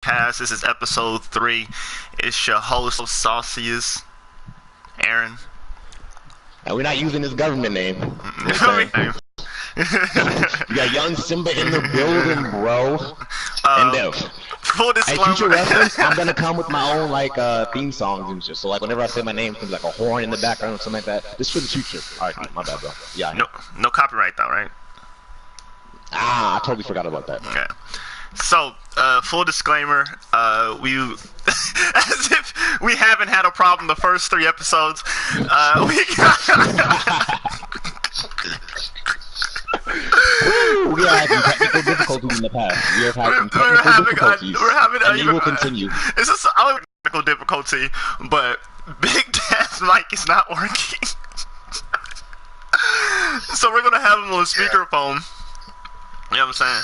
podcast. This is episode 3. It's your host, Sauciest, Aaron. And we're not using his government name. You got Young Simba in the building, bro. And Dev. Full disclaimer. Hey, future reference, I'm gonna come with my own theme songs and shit. So like whenever I say my name, there's like a horn in the background or something like that. Just for the future. All right, my bad, bro. Yeah. No copyright though, right? I totally forgot about that. Okay. So, full disclaimer, we as if we haven't had a problem the first 3 episodes. We had some technical difficulties in the past. We have had some technical difficulties. And we will continue. It's just a technical difficulty, but Big Dad's mic is not working. So we're gonna have him on speakerphone. You know what I'm saying?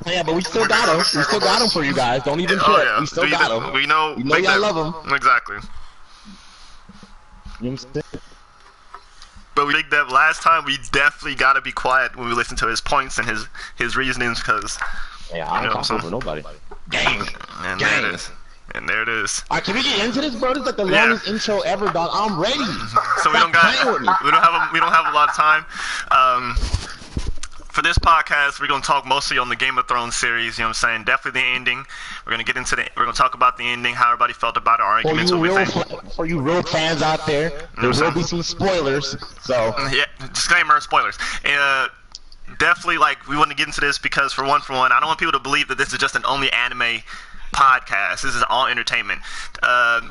Yeah, but we still got him. We still got him for you guys. Don't even trip. We still got him. We know y'all love him. Exactly. You know what I'm saying? But Big Dev, last time we definitely gotta be quiet when we listen to his points and his reasonings, because I don't talk over nobody. Gang. And there it is. And there it is. Alright, can we get into this, bro? This is like the longest intro ever, dog. I'm ready. So we don't have a lot of time. For this podcast, we're going to talk mostly on the Game of Thrones series, you know what I'm saying? Definitely the ending. We're going to get into we're going to talk about the ending, how everybody felt about our arguments. For you real fans out there, there will be some spoilers, so. Yeah, disclaimer, spoilers. Definitely, we want to get into this because, for one, I don't want people to believe that this is just an only anime podcast. This is all entertainment.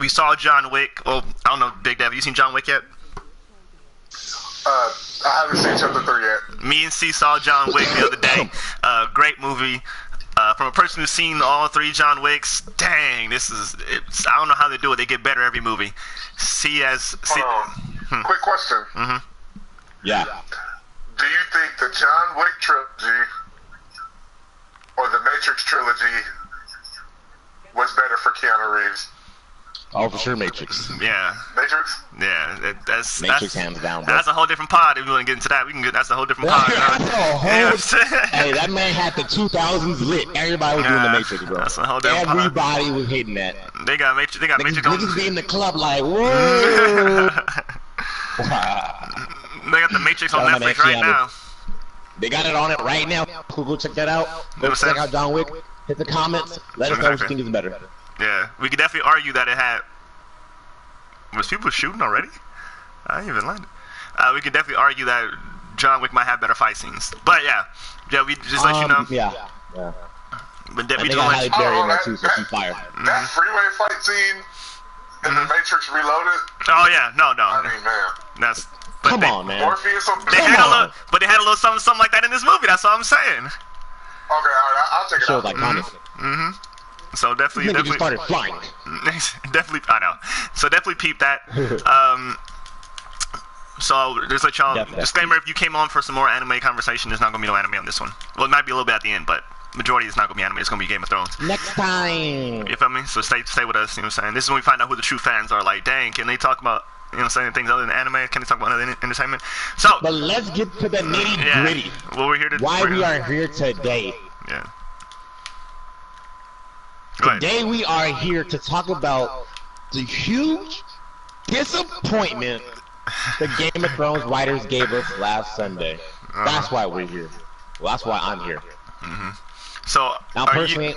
We saw John Wick. Well, I don't know, Big Dev, have you seen John Wick yet? I haven't seen chapter 3 yet. Me and C saw John Wick the other day. Great movie. From a person who's seen all 3 John Wicks, dang, I don't know how they do it. They get better every movie. Quick question. Mm-hmm. Yeah. Do you think the John Wick trilogy or the Matrix trilogy was better for Keanu Reeves? Oh, for sure, Matrix. Yeah. Matrix? Yeah, that's Matrix hands down. Bro. That's a whole different pod. If we want to get into that, that's a whole different pod. Hey, that man had the 2000s lit. Everybody was doing the Matrix, bro. That's a whole different pod. Everybody was hitting that. They got Matrix. They got Matrix. Niggas be in the club like, whoa. They got the Matrix on Netflix right now. They got it on it right now. Go check that out. Go check out John Wick. Hit the comments. Let us know what you think is better. Yeah, we could definitely argue that it had. Was people shooting already? I ain't even lied. We could definitely argue that John Wick might have better fight scenes. But yeah, we just let you know. Yeah. But we just let you know. That freeway fight scene in the Matrix Reloaded. Oh yeah, no. I mean, man. That's. Come on, man. Morpheus. They had a little something like that in this movie. That's all I'm saying. Okay, alright, I'll check it out. Like So definitely just started flying. Definitely, I know. So definitely peep that. So just let y'all disclaimer: if you came on for some more anime conversation, there's not gonna be no anime on this one. Well, it might be a little bit at the end, but majority is not gonna be anime. It's gonna be Game of Thrones. Next time. You feel me? So stay with us. You know what I'm saying? This is when we find out who the true fans are. Like, dang, can they talk about things other than anime? Can they talk about other entertainment? So, but let's get to the nitty gritty. Well, we're here to. Why we are here today? Yeah. Today we are here to talk about the huge disappointment the Game of Thrones writers gave us last Sunday. That's why we're here. Well, that's why I'm here. So now, personally,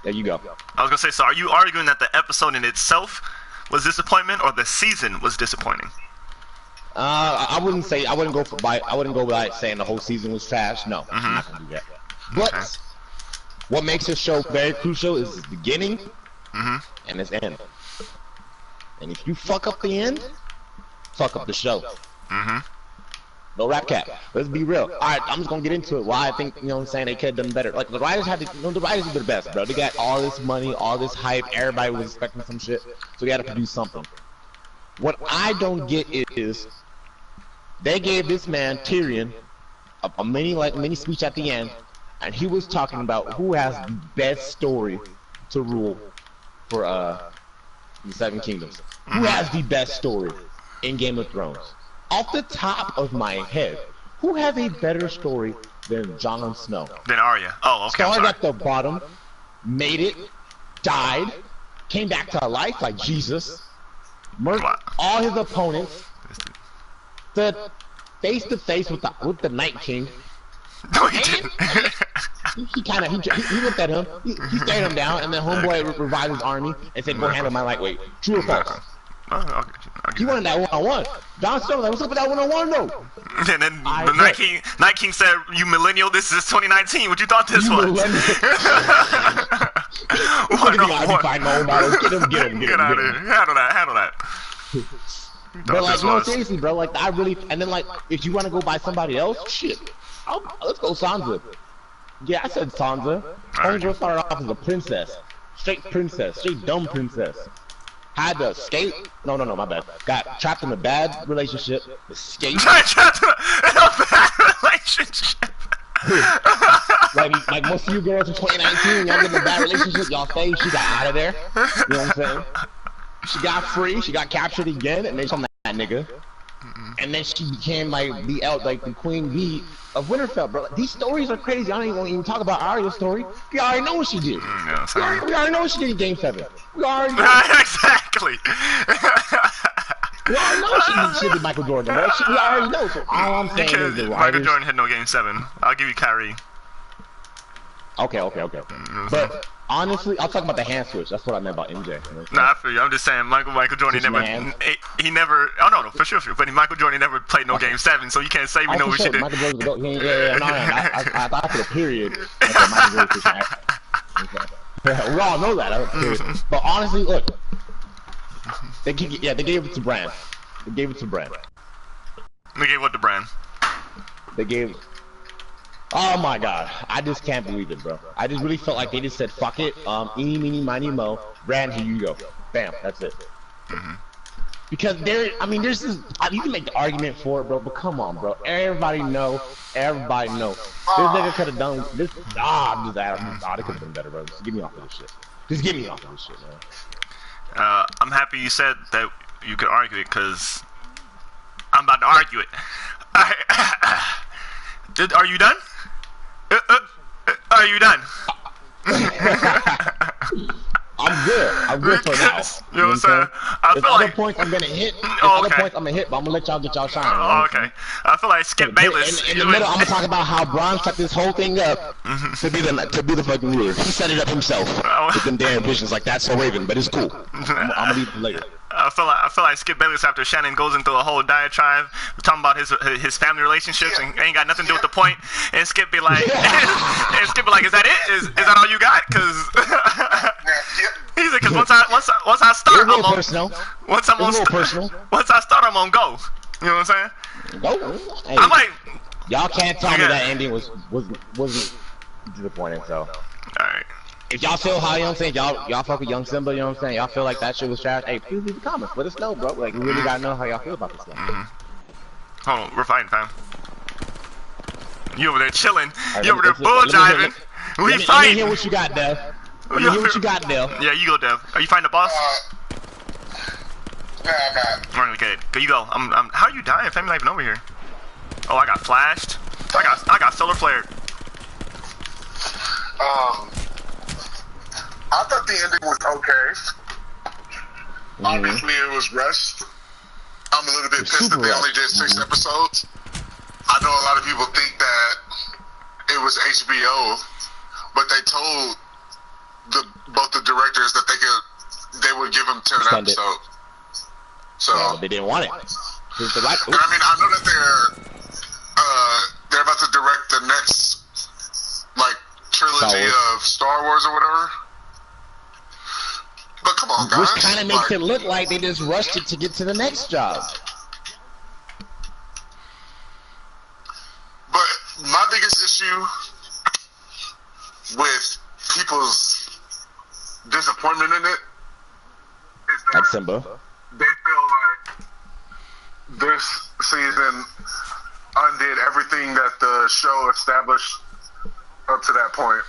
there you go. I was gonna say, so are you arguing that the episode in itself was disappointment, or the season was disappointing? I wouldn't go by saying the whole season was trash. No, I'm not gonna do that. But what makes this show very crucial is its beginning and its end. And if you fuck up the end, fuck up the show. No rap cap. Let's be real. Alright, I'm just gonna get into it. Why I think, they could have done better. Like, the writers the writers are the best, bro. They got all this money, all this hype, everybody was expecting some shit, so they gotta produce something. What I don't get is, they gave this man, Tyrion, a mini speech at the end, and he was talking about who has the best story to rule for the Seven Kingdoms. Who has the best story in Game of Thrones? Off the top of my head, who has a better story than Jon Snow? Than Arya. Oh, okay. Started at the bottom, made it, died, came back to life like Jesus, murdered all his opponents, stood face to face with the Night King. No, he didn't. He looked at him, he stared him down, and then homeboy revived his army and said, "Go handle my lightweight." True or false? He wanted that one-on-one. John Cena, like, what's up with that one-on-one though? And then the Night King said, "You millennial, this is 2019. What you thought this was?" Get him. Get out of here. Handle that. But like, no, seriously, bro. Like, I really, and then like, if you want to go by somebody else, shit, let's go Sansa. Yeah, I said Sansa. Homegirl started off as a princess, straight dumb princess. Had to escape. No, my bad. Got trapped in a bad relationship. Escaped. Trapped in a bad relationship. like most of you girls in 2019, y'all get in a bad relationship, y'all stay. She got out of there. You know what I'm saying? She got free. She got captured again, and then she that nigga. And then she became like the queen bee of Winterfell, bro. Like, these stories are crazy. I don't even talk about Arya's story. We already know what she did. We already know what she did in Game 7. We already know. Exactly. We already know she did Michael Jordan, bro. We already know. So all I'm saying is the writers... Michael Jordan had no Game 7. I'll give you Kyrie. Okay. But honestly, I'll talk about the hand switch. That's what I meant about MJ. You know, nah, I feel you. I'm just saying Michael Jordan never. Oh no, for sure. But Michael Jordan never played no Game 7, so you can't say we know what she did. Michael Jordan's go. I thought I put a period. Michael Jordan. Okay. We all know that. But honestly, look, they gave it to Brand. They gave it to Brand. They gave what to Brand? They gave. Oh my god, I just can't believe it, bro. I just really felt like they just said, fuck it, eeny, meeny, miny, mo, Brand, here you go. Bam, that's it. Because there's this, you can make the argument for it, bro, but come on, bro. Everybody know. This nigga could have done this. They could have been better, bro. Just get me off of this shit. Man. I'm happy you said that you could argue it, because I'm about to argue it. Are you done? Are you done? I'm good for now. You know what I'm saying? There's other points I'm gonna hit. Other points I'm gonna hit, but I'm gonna let y'all get y'all shine. Oh, okay. I feel like Skip Bayless. In the middle, I'm gonna talk about how Braun set this whole thing up to be the fucking ruler. He set it up himself with them damn visions like that. So Raven, but it's cool. I'm gonna leave it later. I feel like Skip Bayless after Shannon goes into a whole diatribe talking about his family relationships and ain't got nothing to do with the point. And Skip be like, is that it? Is that all you got? Because he's like, because once I start, I'm on. Once I start, I'm on go. You know what I'm saying? Go. Hey, I'm like, y'all can't tell me that ending wasn't disappointing. So. All right. If y'all feel how, you know what I'm saying, y'all fuck with young Simba, you know what I'm saying, y'all feel like that shit was trash, hey, please leave the comments, let us know, bro. Like, we really gotta know how y'all feel about this stuff. Hold on, we're fighting, fam. You over there chilling. You over there bull jiving. We fighting. Let me hear what you got, Dev. Yeah, you go, Dev. Are you fighting the boss? No, I'm not. Alright, okay. Go, you go. How are you dying, fam? You're not even over here. Oh, I got flashed. I got solar flared. I thought the ending was okay. Obviously, it was rushed. I'm a little bit pissed that they only did 6 episodes. I know a lot of people think that it was HBO, but they told both the directors that they would give them 10 episodes. So they didn't want it. And I mean, I know that they're about to direct the next trilogy of Star Wars or whatever. But come on, guys. Which kind of makes it look like they just rushed it to get to the next job. But my biggest issue with people's disappointment in it is that Simba. They feel like this season undid everything that the show established up to that point.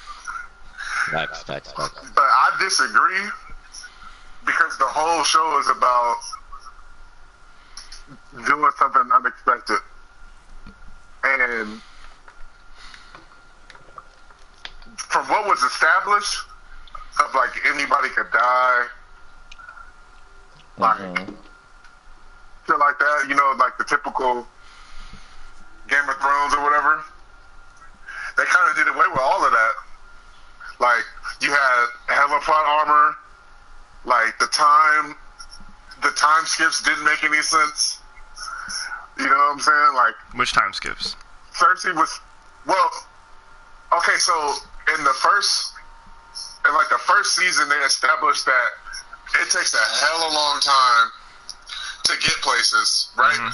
Facts. But I disagree, because the whole show is about doing something unexpected. And from what was established, of like anybody could die, like shit like that. You know, like the typical Game of Thrones or whatever. They kind of did away with all of that. Like you had hella plot armor. Like the time skips didn't make any sense. You know what I'm saying? Like which time skips? Cersei was okay. So in the first season, they established that it takes a hell of a long time to get places, right?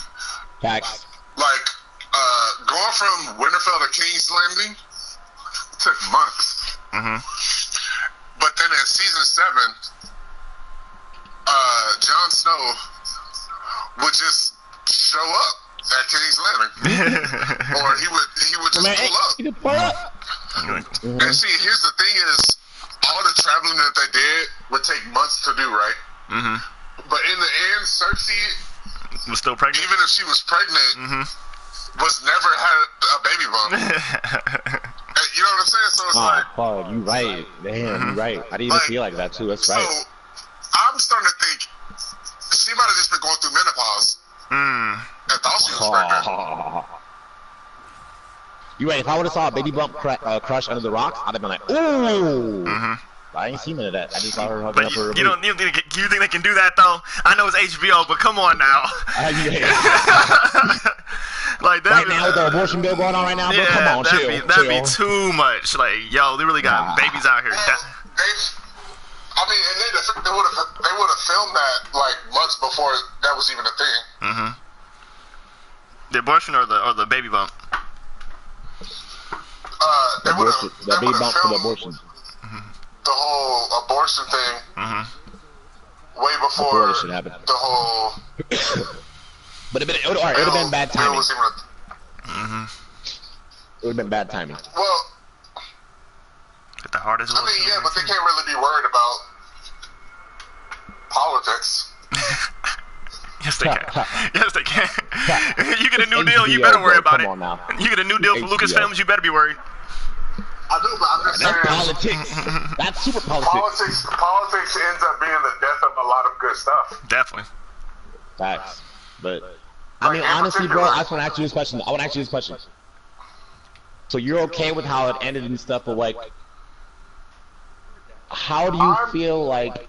Facts. Like going from Winterfell to King's Landing took months. But then in season 7, Jon Snow would just show up at King's Landing, or he would just pull up. And see, here's the thing: is all the traveling that they did would take months to do, right? But in the end, Cersei was still pregnant. Even if she was pregnant, was never had a baby bump. You know what I'm saying? So it's like, Paul, you right. Damn, you right. I didn't even feel like that too. That's right. So I'm starting to think she might have just been going through menopause. And thought she was pregnant. You right. If I would have saw a baby bump crush under the rocks, I'd have been like, ooh. I ain't seen none of that. I just saw her hugging up her. You think they can do that though? I know it's HBO, but come on now. Like that right now with the abortion bill going on right now, bro. Yeah, come on, that'd be too much. Like, yo, they really got babies out here. I mean, and they would have filmed that like months before that was even a thing. The abortion or the baby bump? The baby bump for the abortion. The whole abortion thing. Way before this shit happened. The whole. But it would have been bad timing. Mm-hmm. It would have been bad timing. Well, the hardest. I mean, yeah, but they can't really be worried about politics. Yes, they can. Yes, they can. You get a new deal, you better worry about it. You get a new deal from Lucasfilms, you better be worried. I do, but I'm just saying. That's politics. That's super politics. Politics ends up being the death of a lot of good stuff. Definitely. Facts. But I mean, honestly, bro, I just want to ask you this question. I want to ask you this question. So you're okay with how it ended and stuff, but like, how do you feel like?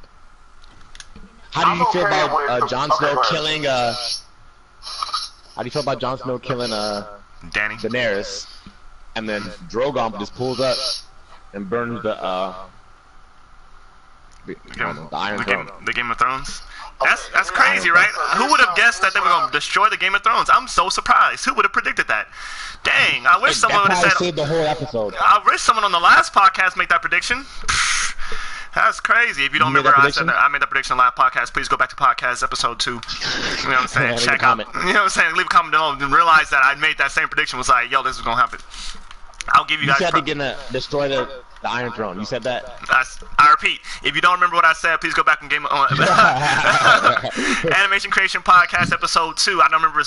How do you feel about Jon Snow killing? How do you feel about Jon Snow killing Danny Daenerys, and then Drogon just pulls up and burns the Iron Throne? The Game of Thrones. That's crazy, right? Who would have guessed that they were gonna destroy the Game of Thrones? I'm so surprised. Who would have predicted that? Dang, I wish someone would have said. Saved the whole episode. I wish someone on the last podcast made that prediction. That's crazy. If you don't remember, I said that I made that prediction on the last podcast. Please go back to podcast episode 2. You know what I'm saying? Check out. You know what I'm saying? Leave a comment below and realize that I made that same prediction. Was like, yo, this is gonna happen. I'll give you guys. You said they're gonna destroy the Iron Throne. You said that. I repeat. If you don't remember what I said, please go back and Animation Creation Podcast episode 2. I don't remember.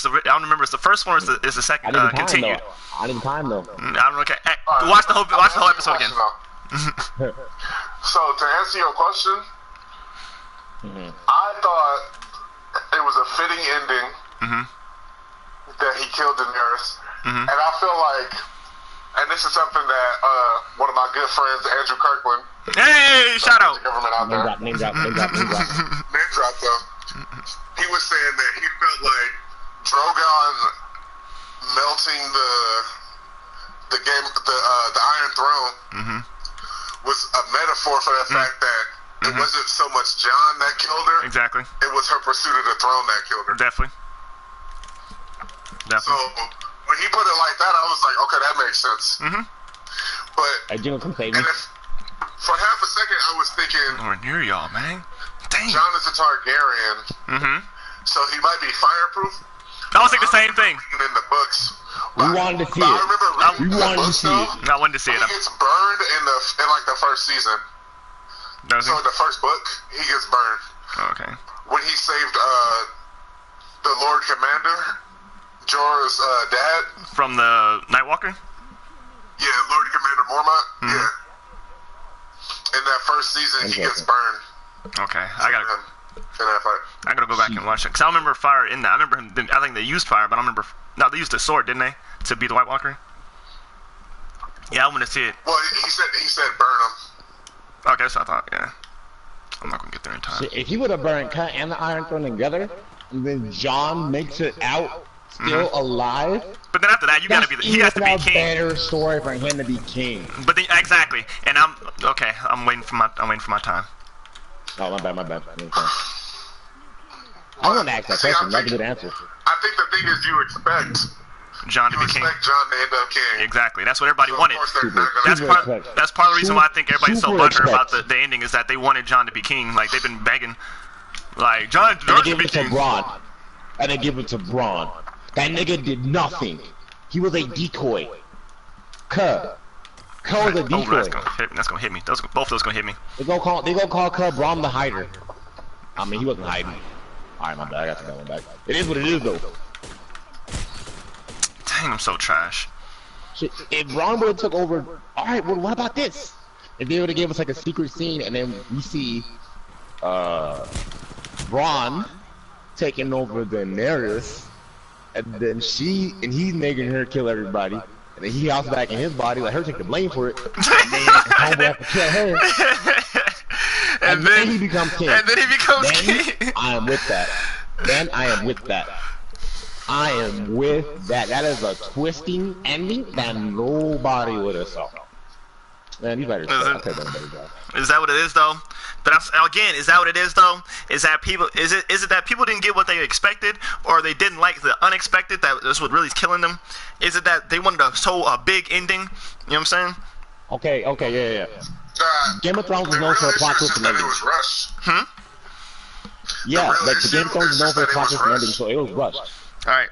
It's the first one. Or is the second? Continue. I didn't time though. I don't know. Okay. Watch the whole episode again. So to answer your question, I thought it was a fitting ending that he killed Daenerys, and I feel like, and this is something that one of my good friends, Andrew Kirkland, hey, shout out, the government out there, name drop though. He was saying that he felt like Drogon melting the Iron Throne was a metaphor for the fact that it wasn't so much Jon that killed her. Exactly. It was her pursuit of the throne that killed her. Definitely. So when he put it like that, I was like, okay, that makes sense. But and if, for half a second, I was thinking, nowhere near y'all, man. Dang. Jon is a Targaryen, so he might be fireproof. I was thinking the same thing. In the books. We wanted to see it. We wanted to see it. I wanted to see it. He gets burned in like the first season. So in the first book, he gets burned. Okay. When he saved the Lord Commander, Jorah's dad. From the Nightwalker? Yeah, Lord Commander Mormont. Yeah. In that first season, he gets burned. Okay, I gotta go back and watch it because I remember fire in that. I remember him. I think they used fire, but I remember no, they used the sword, didn't they, to beat the White Walker? Yeah, I want to see it. Well, he said burn him. Okay, so I thought, yeah. I'm not gonna get there in time. If he would have burned Cut and the Iron Throne together, and then John makes it out still alive. But then after that, he has to be king. Better story for him to be king. But then, exactly, and I'm waiting for my time. Oh, my bad. I want to ask that question. That's a good answer. I think the thing is, you expect John to be king. Expect John to end up king. Exactly. That's what everybody wanted. That's part of the reason why I think everybody's so butthurt about the ending is that they wanted John to be king. Like they've been begging, like John should be king. And they give it to Braun. That nigga did nothing. He was a decoy. Cub was a decoy. That's gonna hit me. Both of those gonna hit me. They gonna call Cub Braun the hider. I mean, he wasn't hiding. Alright, my bad. I got to that one back. It is what it is, though. Dang, I'm so trash. Shit, if Ron would have took over, alright, well, what about this? If they would have gave us like a secret scene and then we see Ron taking over Daenerys, and then he's making her kill everybody, and then he hops back in his body, let her take the blame for it, and then Homeboy have to kill her. And then he becomes king. And then he becomes king. I am with that. I am with that. That is a twisting ending that nobody would have saw. Man, you better. Is that what it is, though? But again, is that what it is, though? Is that people? Is it that people didn't get what they expected, or they didn't like the unexpected? That's what really is killing them. Is it that they wanted a big ending? You know what I'm saying? Okay, yeah. Game of Thrones is known for a plot twist and ending. Yeah, like the Game of Thrones is known for a plot twist and ending, so it was rushed. Alright.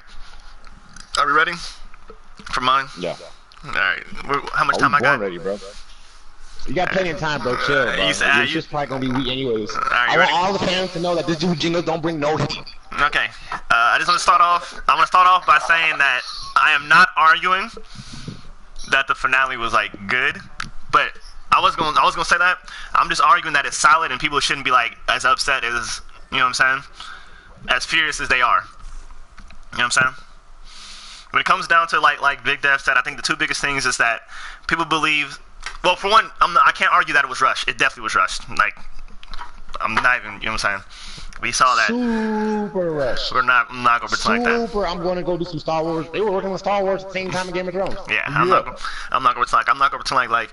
Are we ready? For mine? Yeah. Alright. How much time I got? Ready, bro. You got plenty of time, bro. Chill, bro. It's just probably gonna be weak anyways. I want all the fans to know that this dude jingles don't bring no heat. Okay. I just want to start off. I'm gonna start off by saying that I am not arguing that the finale was like good, but I was gonna say that. I'm just arguing that it's solid and people shouldn't be like as upset as, you know what I'm saying, as furious as they are. You know what I'm saying? When it comes down to like Big Dev said, I think the two biggest things is that people believe. Well, for one, I can't argue that it was rushed. It definitely was rushed. Like, I'm not even. You know what I'm saying? We saw that. Super rushed. I'm not gonna pretend like that. I'm gonna go do some Star Wars. They were working on Star Wars at the same time in Game of Thrones. Yeah, I'm not gonna pretend like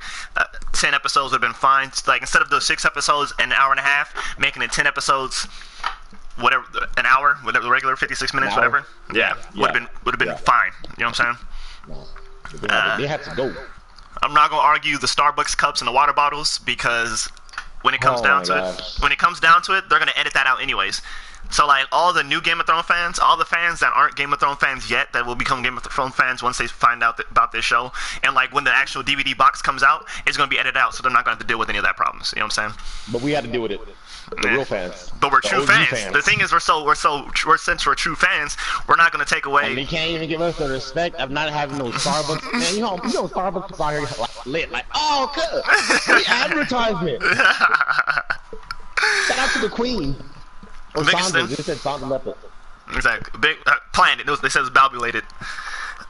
10 episodes would have been fine. Like instead of those 6 episodes in an hour and a half, making it 10 episodes, whatever, an hour, whatever the regular 56 minutes, whatever. Yeah, would have been fine. You know what I'm saying? No, they had to go. I'm not gonna argue the Starbucks cups and the water bottles because when it comes down to it, they're gonna edit that out anyways. So like all the new Game of Thrones fans, all the fans that aren't Game of Thrones fans yet, that will become Game of Thrones fans once they find out about this show, and like when the actual DVD box comes out, it's gonna be edited out, so they're not gonna have to deal with any of that problems. You know what I'm saying? But we had to deal with it. The real fans. But we're true fans. The thing is, since we're true fans, we're not gonna take away. And they can't even give us the respect of not having no Starbucks. Man, you know Starbucks out here like lit, like, oh, good, the advertisement. Shout out to the Queen. Or Sandra. They said Sandra left it. Exactly. Big planned it. They said it was balbulated.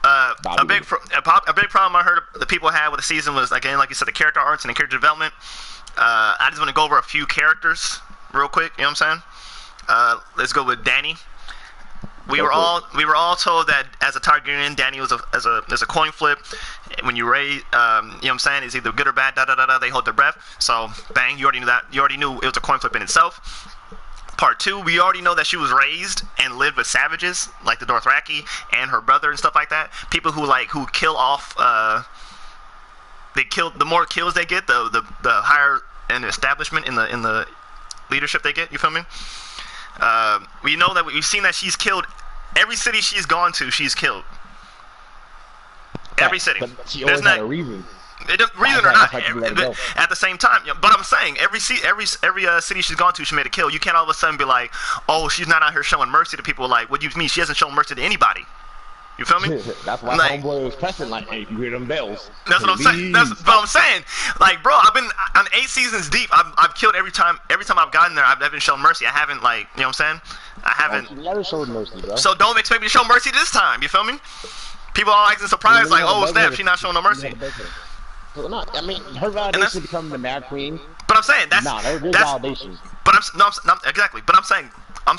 A big problem I heard the people had with the season was, again, like you said, the character arts and the character development. I just want to go over a few characters real quick. You know what I'm saying? Let's go with Dany. We were all told that as a Targaryen, Dany was a coin flip. When you raise, you know what I'm saying, it's either good or bad. They hold their breath. So bang, you already knew that. You already knew it was a coin flip in itself. Part 2, we already know that she was raised and lived with savages like the Dothraki and her brother and stuff like that. People who kill off. The more kills they get, the higher an establishment in the leadership they get. You feel me? We know that we've seen that she's killed every city she's gone to. She's killed every city. But she always had a reason. Reason or not, at the same time. But I'm saying every city she's gone to, she made a kill. You can't all of a sudden be like, oh, she's not out here showing mercy to people. Like, what do you mean? She hasn't shown mercy to anybody. You feel me? That's why like, homeboy was pressing like, hey, you hear them bells. That's what I'm saying. That's what I'm saying. Like, bro, I've been on 8 seasons deep. I've killed every time I've gotten there. I've never shown mercy. I haven't, like, you know what I'm saying? I haven't. You never showed mercy, bro. So don't expect me to show mercy this time. You feel me? People are acting surprised, like, oh snap, she's not showing no mercy. No, I mean, her validation becoming the Mad Queen. But I'm saying that's validation. But exactly. But I'm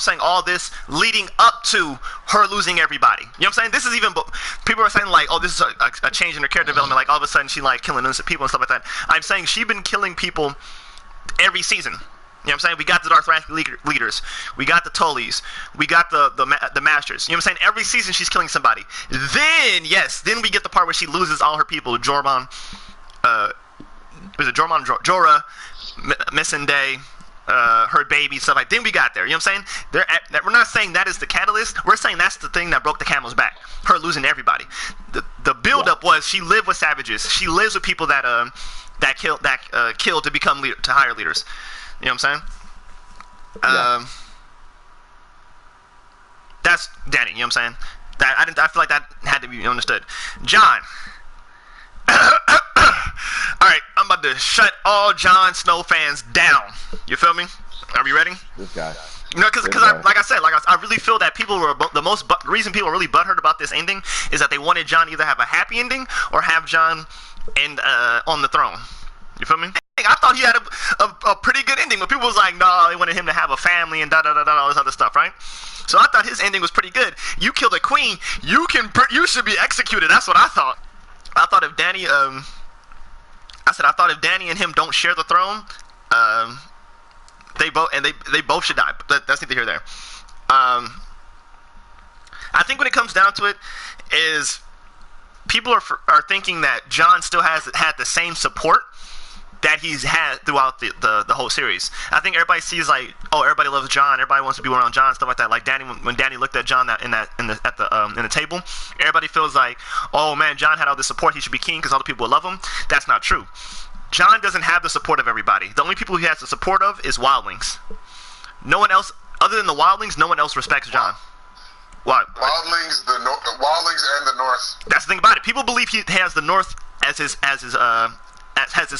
saying all this leading up to her losing everybody. You know what I'm saying? This is even people are saying like, oh, this is a change in her character development. Like all of a sudden she like killing innocent people and stuff like that. I'm saying she's been killing people every season. You know what I'm saying? We got the Dothraki leaders. We got the Tullys. We got the Masters. You know what I'm saying? Every season she's killing somebody. Then we get the part where she loses all her people. Jorah, Jorah, Missandei, her baby, stuff like that. Then we got there. You know what I'm saying? We're not saying that is the catalyst. We're saying that's the thing that broke the camel's back. Her losing everybody. The build-up was she lived with savages. She lives with people that killed to become to higher leaders. You know what I'm saying? That's Danny. You know what I'm saying? I feel like that had to be understood. John. Alright, I'm about to shut all Jon Snow fans down. You feel me? Are we ready? This guy. You know, because I really feel that people were the reason people were really butthurt about this ending is that they wanted Jon either have a happy ending or have Jon on the throne. You feel me? I thought he had a pretty good ending, but people was like, no, they wanted him to have a family and all this other stuff, right? So I thought his ending was pretty good. You killed a queen, you should be executed. That's what I thought. I thought if Danny and him don't share the throne, they both should die. But that's neither here nor there. I think when it comes down to it, is people are thinking that Jon still had the same support that he's had throughout the whole series. I think everybody sees like, oh, everybody loves Jon, everybody wants to be around Jon, stuff like that. Like Danny, when Danny looked at Jon in the table, everybody feels like, oh man, Jon had all this support, he should be king because all the people would love him. That's not true. Jon doesn't have the support of everybody. The only people he has the support of is wildlings. No one else, other than the wildlings, no one else respects Jon. What? Wildlings and the North. That's the thing about it. People believe he has the North as his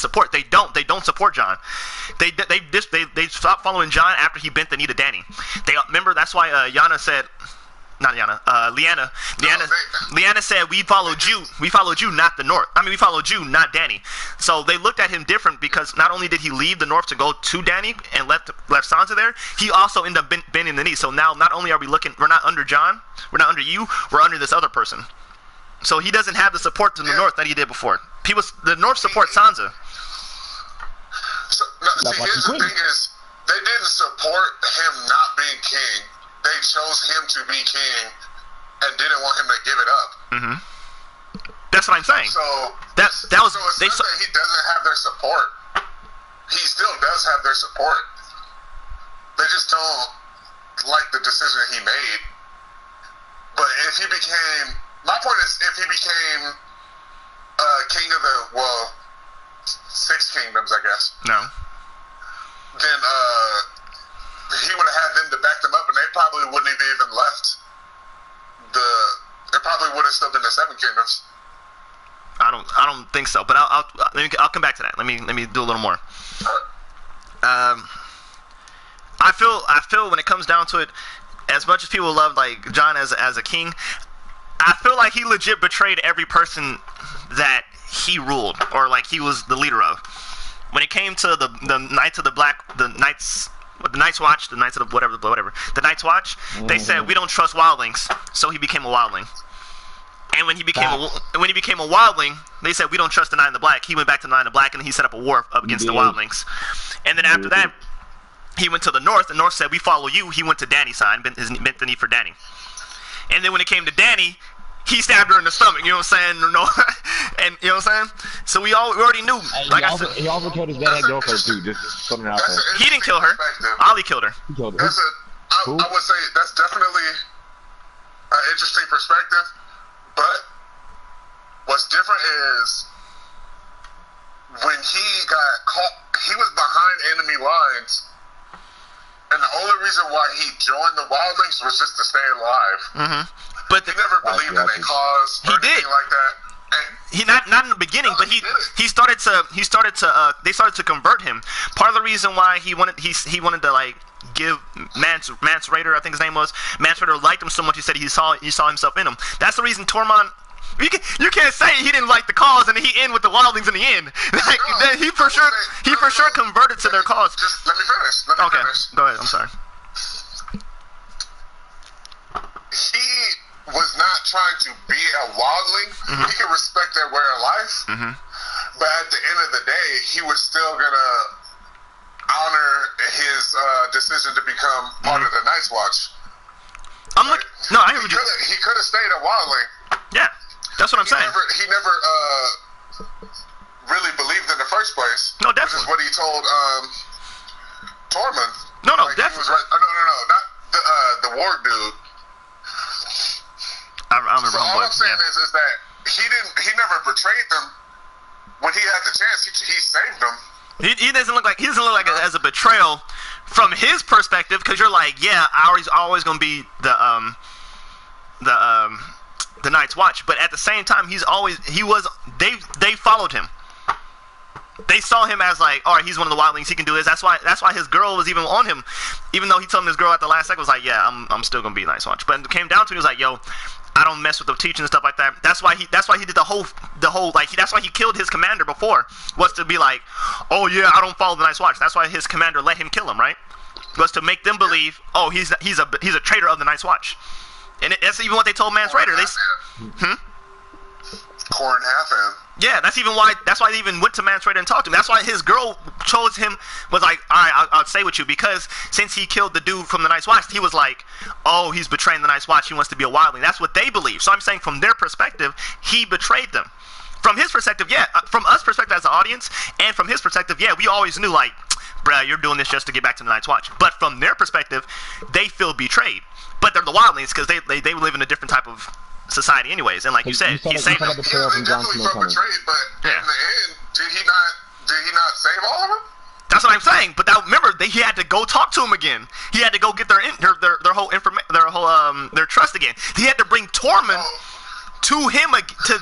support. They don't support Jon. They stopped following Jon after he bent the knee to Danny. They remember that's why Lyanna said we followed you, not the North. I mean, we followed you, not Danny. So they looked at him different because not only did he leave the North to go to Danny and left Sansa there, he also ended up bending the knee. So now not only are we're not under Jon, we're not under you, we're under this other person. So he doesn't have the support to the North that he did before. The North supports Sansa. So, here's the thing is, they didn't support him not being king. They chose him to be king and didn't want him to give it up. Mm-hmm. That's what I'm saying. So that was. So it's not that he doesn't have their support. He still does have their support. They just don't like the decision he made. But if he became... My point is, if he became king of the, 6 kingdoms, I guess. No. Then he would have had them to back them up, and they probably wouldn't have even left. They probably would have still been the 7 kingdoms. I don't think so, but I'll come back to that. Let me do a little more. I feel when it comes down to it, as much as people love like Jon as a king, I feel like he legit betrayed every person that he ruled or like he was the leader of. When it came to the Knights of the Night's Watch, the Knights of the whatever, the Night's Watch, they said we don't trust wildlings, so he became a wildling. And when he became a wildling, they said we don't trust the Knight in the Black. He went back to the Knight in the Black and he set up a war up against the wildlings. And then after that, he went to the North. The North said we follow you. He went to Danny's side, bent the knee for Danny. And then when it came to Danny, he stabbed her in the stomach. You know what I'm saying? No, and you know what I'm saying? So we already knew. Like I said, he also killed his bad girlfriend too. Just putting it out there. He didn't kill her. Ollie killed her. He killed her. I would say that's definitely an interesting perspective. But what's different is when he got caught, he was behind enemy lines, and the only reason why he joined the wildlings was just to stay alive. Mm-hmm. But he never believed in a cause or anything like that. He not in the beginning, but he started to they started to convert him. Part of the reason why he wanted to like give Mance Raider, I think his name was, Mance Raider liked him so much he said he saw himself in him. That's the reason Tormund. You can't say he didn't like the cause and he ended with the Wildlings in the end. Like he for sure converted to their cause. Just let me finish. Okay, go ahead. I'm sorry. He was not trying to be a wildling. He could respect their way of life, but at the end of the day, he was still gonna honor his decision to become part of the Night's Watch. I hear you. He could have stayed a wildling. Yeah, that's what I'm saying. He never really believed in the first place. No, definitely. Which is what he told Tormund. No, definitely. He was right. No, not the warg dude. I remember. So all I'm saying is that he never betrayed them. When he had the chance, he saved them. He doesn't look like as a betrayal from his perspective, because you're like, yeah, Ari's always gonna be the Night's Watch, but at the same time, they followed him. They saw him as like, all right, he's one of the wildlings. He can do this. That's why his girl was even on him, even though he told him his girl at the last second was like, yeah, I'm still gonna be Night's Watch. But it came down to it, he was like, yo, I don't mess with the teaching and stuff like that. That's why he did the whole like that's why he killed his commander before, was to be like, oh yeah, I don't follow the Night's Watch. That's why his commander let him kill him, right? Was to make them believe, oh, he's a traitor of the Night's Watch. And that's even what they told Mance Raider. Corn Halfhand. Yeah, that's why they even went to Mance Raider and talked to him. That's why his girl chose him, was like, all right, I'll stay with you, because since he killed the dude from the Night's Watch, he was like, oh, he's betraying the Night's Watch, he wants to be a wildling. That's what they believe. So I'm saying from their perspective, he betrayed them. From his perspective, yeah. From us perspective as an audience, and from his perspective, yeah, we always knew, like, bruh, you're doing this just to get back to the Night's Watch. But from their perspective, they feel betrayed. But they're the wildlings because they live in a different type of society anyways. And like you said, he saved them. They definitely felt betrayed, but in the end, did he not save all of them? That's what I'm saying. But remember, he had to go talk to him again. He had to go get their trust again. He had to bring Tormund to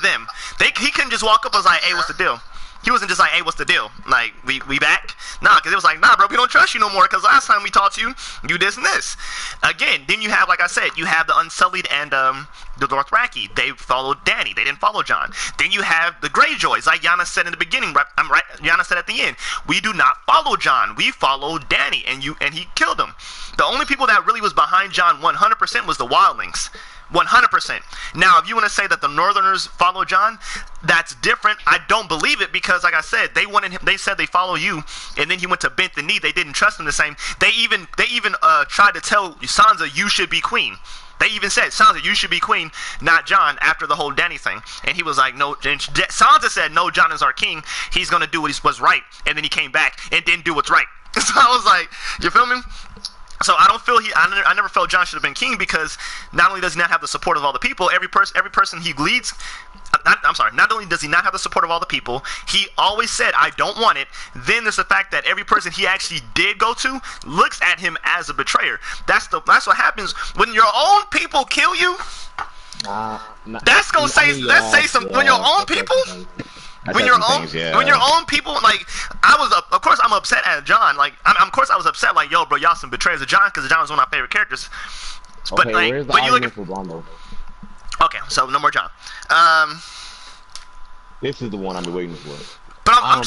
them. He couldn't just walk up and was like, hey, what's the deal? He wasn't just like, hey, what's the deal? Like, we back? Nah, because it was like, nah, bro, we don't trust you no more, because last time we talked to you, you this and this. Again, then you have, like I said, you have the Unsullied and the Dothraki. They followed Dany. They didn't follow Jon. Then you have the Greyjoys, like Yana said in the beginning, Yana said at the end, we do not follow Jon. We follow Dany, and he killed him. The only people that really was behind Jon 100% was the Wildlings. 100%. Now, if you want to say that the Northerners follow Jon, that's different. I don't believe it, because, like I said, they wanted him. They said they follow you, and then he went to bend the knee. They didn't trust him the same. They even tried to tell Sansa, you should be queen. They even said, Sansa, you should be queen, not Jon, after the whole Dany thing. And he was like, no. And Sansa said, no, Jon is our king. He's going to do what's right. And then he came back and didn't do what's right. So I was like, you feel me? So I don't feel I never felt Jon should have been king, because not only does he not have the support of all the people, every person he leads, not only does he not have the support of all the people, he always said, I don't want it. Then there's the fact that every person he actually did go to looks at him as a betrayer. That's what happens when your own people kill you. That's gonna say something. When your own people. When your own people, like, of course I'm upset at Jon. Like, of course I was upset, like, yo, bro, y'all some betrayers of Jon, because Jon was one of my favorite characters. But okay, like, where's the when you look at, for Rondo? Okay, so no more Jon. This is the one I've been waiting for. But I'm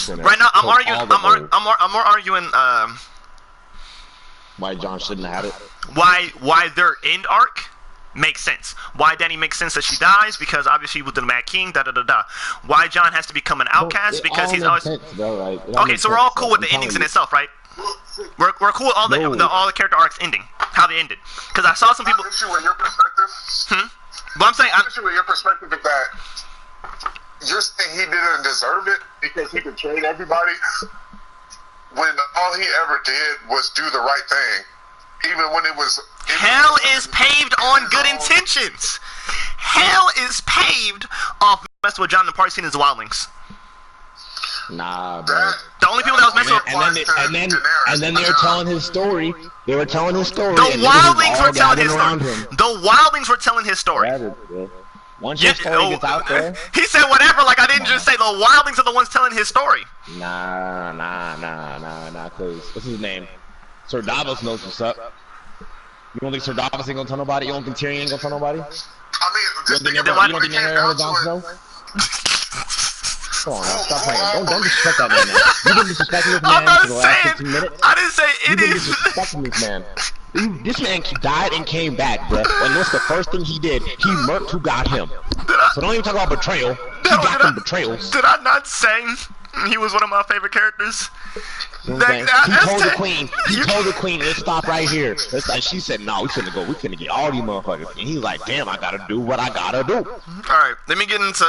more arguing. Why Jon shouldn't have had it? Why their end arc makes sense. Why Dany makes sense that she dies, because obviously with the Mad King, Why Jon has to become an outcast, because he's always okay. So we're all cool with the endings in itself, right? We're cool with all the character arcs ending, how they ended. Because I saw some people. Issue with your perspective. But I'm saying, issue with your perspective is that you're saying he didn't deserve it because he betrayed everybody, when all he ever did was do the right thing, even when it was. Hell is paved on good intentions. Hell is paved off messing with Jon and the party scene as the Wildlings. Nah, bro. The only people that was mentioned. And then they were telling his story. They were telling his story. The Wildlings were telling his story. The Wildlings were telling his story. Once your story gets out there. He said whatever, like I didn't just say the Wildlings are the ones telling his story. Nah. Cause what's his name? Sir Davos knows what's up. You don't think Sir Davos ain't gonna tell nobody? You don't think Tyrion ain't gonna tell nobody? I mean, just you don't think never heard of Jon Snow? Come on, now, stop playing. Don't disrespect that man. You've been disrespecting this man for the last 15 minutes. I didn't say it is. You've been disrespecting this man. This man died and came back, bro. And what's the first thing he did? He murked who got him. So don't even talk about betrayal. He got them betrayals. Did I not say he was one of my favorite characters? You know he told the queen. He told the queen, let's stop right here. She said, no, we finna go. We finna get all these motherfuckers. And he's like, damn, I gotta do what I gotta do. Alright, let me get into,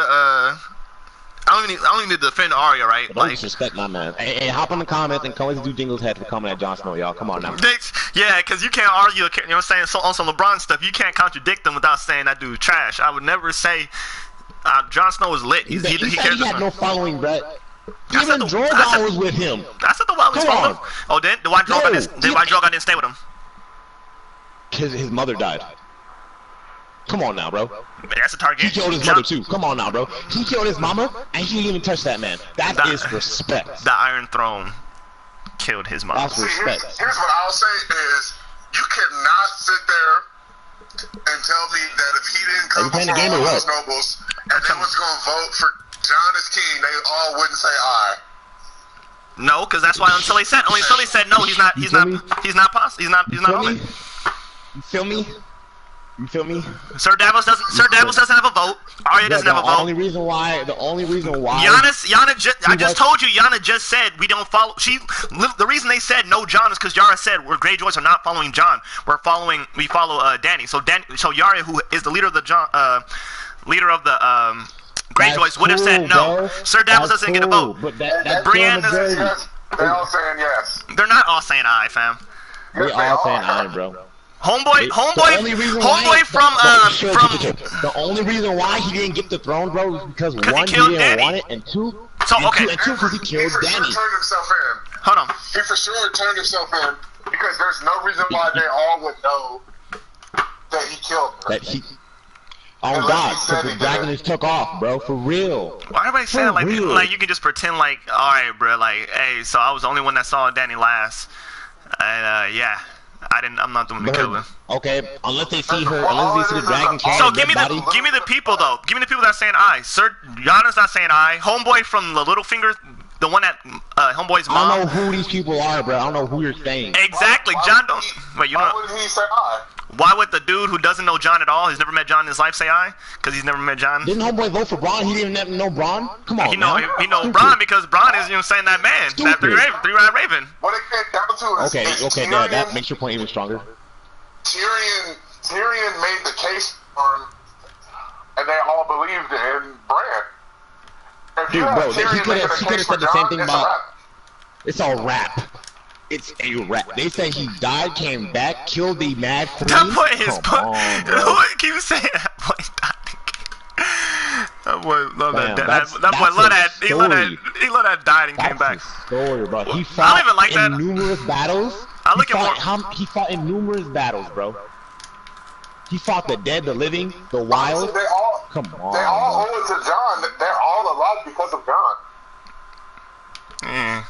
I don't even need to defend Arya, right? Don't disrespect my man. Hey, hop in the comments and come let's do Jingle's head for coming at Jon Snow, y'all. Come on now. Yeah, because you can't argue, you know what I'm saying, so on some LeBron stuff, you can't contradict them without saying that dude trash. I would never say Jon Snow is lit. He had no following, Brett. Even Drogon was with him. That's what the Wildlings told him. Oh, why Drogon didn't stay with him? His mother died. Come on now, bro. That's a target. He killed his mother too. Come on now, bro. He killed his mama, and he didn't even touch that man. That is respect. The Iron Throne killed his mama. That's respect. Here's what I'll say is, you cannot sit there and tell me that if he didn't come before all those nobles, and they was going to vote for Jon as king, they all wouldn't say aye. No, because that's why until he said no, he's not on it. You feel me? You feel me? Sir Davos doesn't have a vote. Arya doesn't have a vote. The only reason why. I just told you. Yana just said we don't follow. The reason they said no Jon is because Yara said we're Greyjoys are not following Jon. We follow Dany. So Yara, who is the leader of the Greyjoys, would have said no. Bro. Sir Davos doesn't get a vote. But that's Brienne is. They're all saying yes. They're not all saying aye, fam. They're all saying aye, bro. Homeboy from the only reason why he didn't get the throne, bro, is because one, he didn't want it, and two, because he killed Dany. Hold on. He for sure turned himself in because there's no reason why they all would know that he killed her. That he. Oh God, because the dragon just took off, bro, for real. Why everybody saying like you can just pretend like, all right, bro, like, hey, so I was the only one that saw Dany last, and yeah. I'm not the one to kill her. Okay, unless they see the dragon carry so give me the people though. Give me the people that are saying aye. Sir Yana's not saying aye. Homeboy from the Littlefinger, the one that Homeboy's mom. I don't know who these people are, bro. I don't know who you're saying. Exactly, Jon don't. Wait, you know? Why would he say aye? Why would the dude who doesn't know Jon at all, he's never met Jon in his life, say aye? Because he's never met Jon. Didn't Homeboy vote for Bronn? He didn't even know Bronn? Come on, he know Bronn because Bronn is, you know, saying that man, that three-eyed raven. What it came down to is okay, that makes your point even stronger. Tyrion made the case for him, and they all believed in Bran. Dude, bro, he could have said the same thing about. It's a rap. It's a rap. They say he died, came back, killed the Mad Queen. That boy is keep saying that boy died. That boy love that. That boy love that. He love that died and came back. Story, bro. He fought in numerous battles. He fought in numerous battles, bro. He fought the dead, the living, the wild. Come on. They all owe it to Jon. They're all alive because of Jon.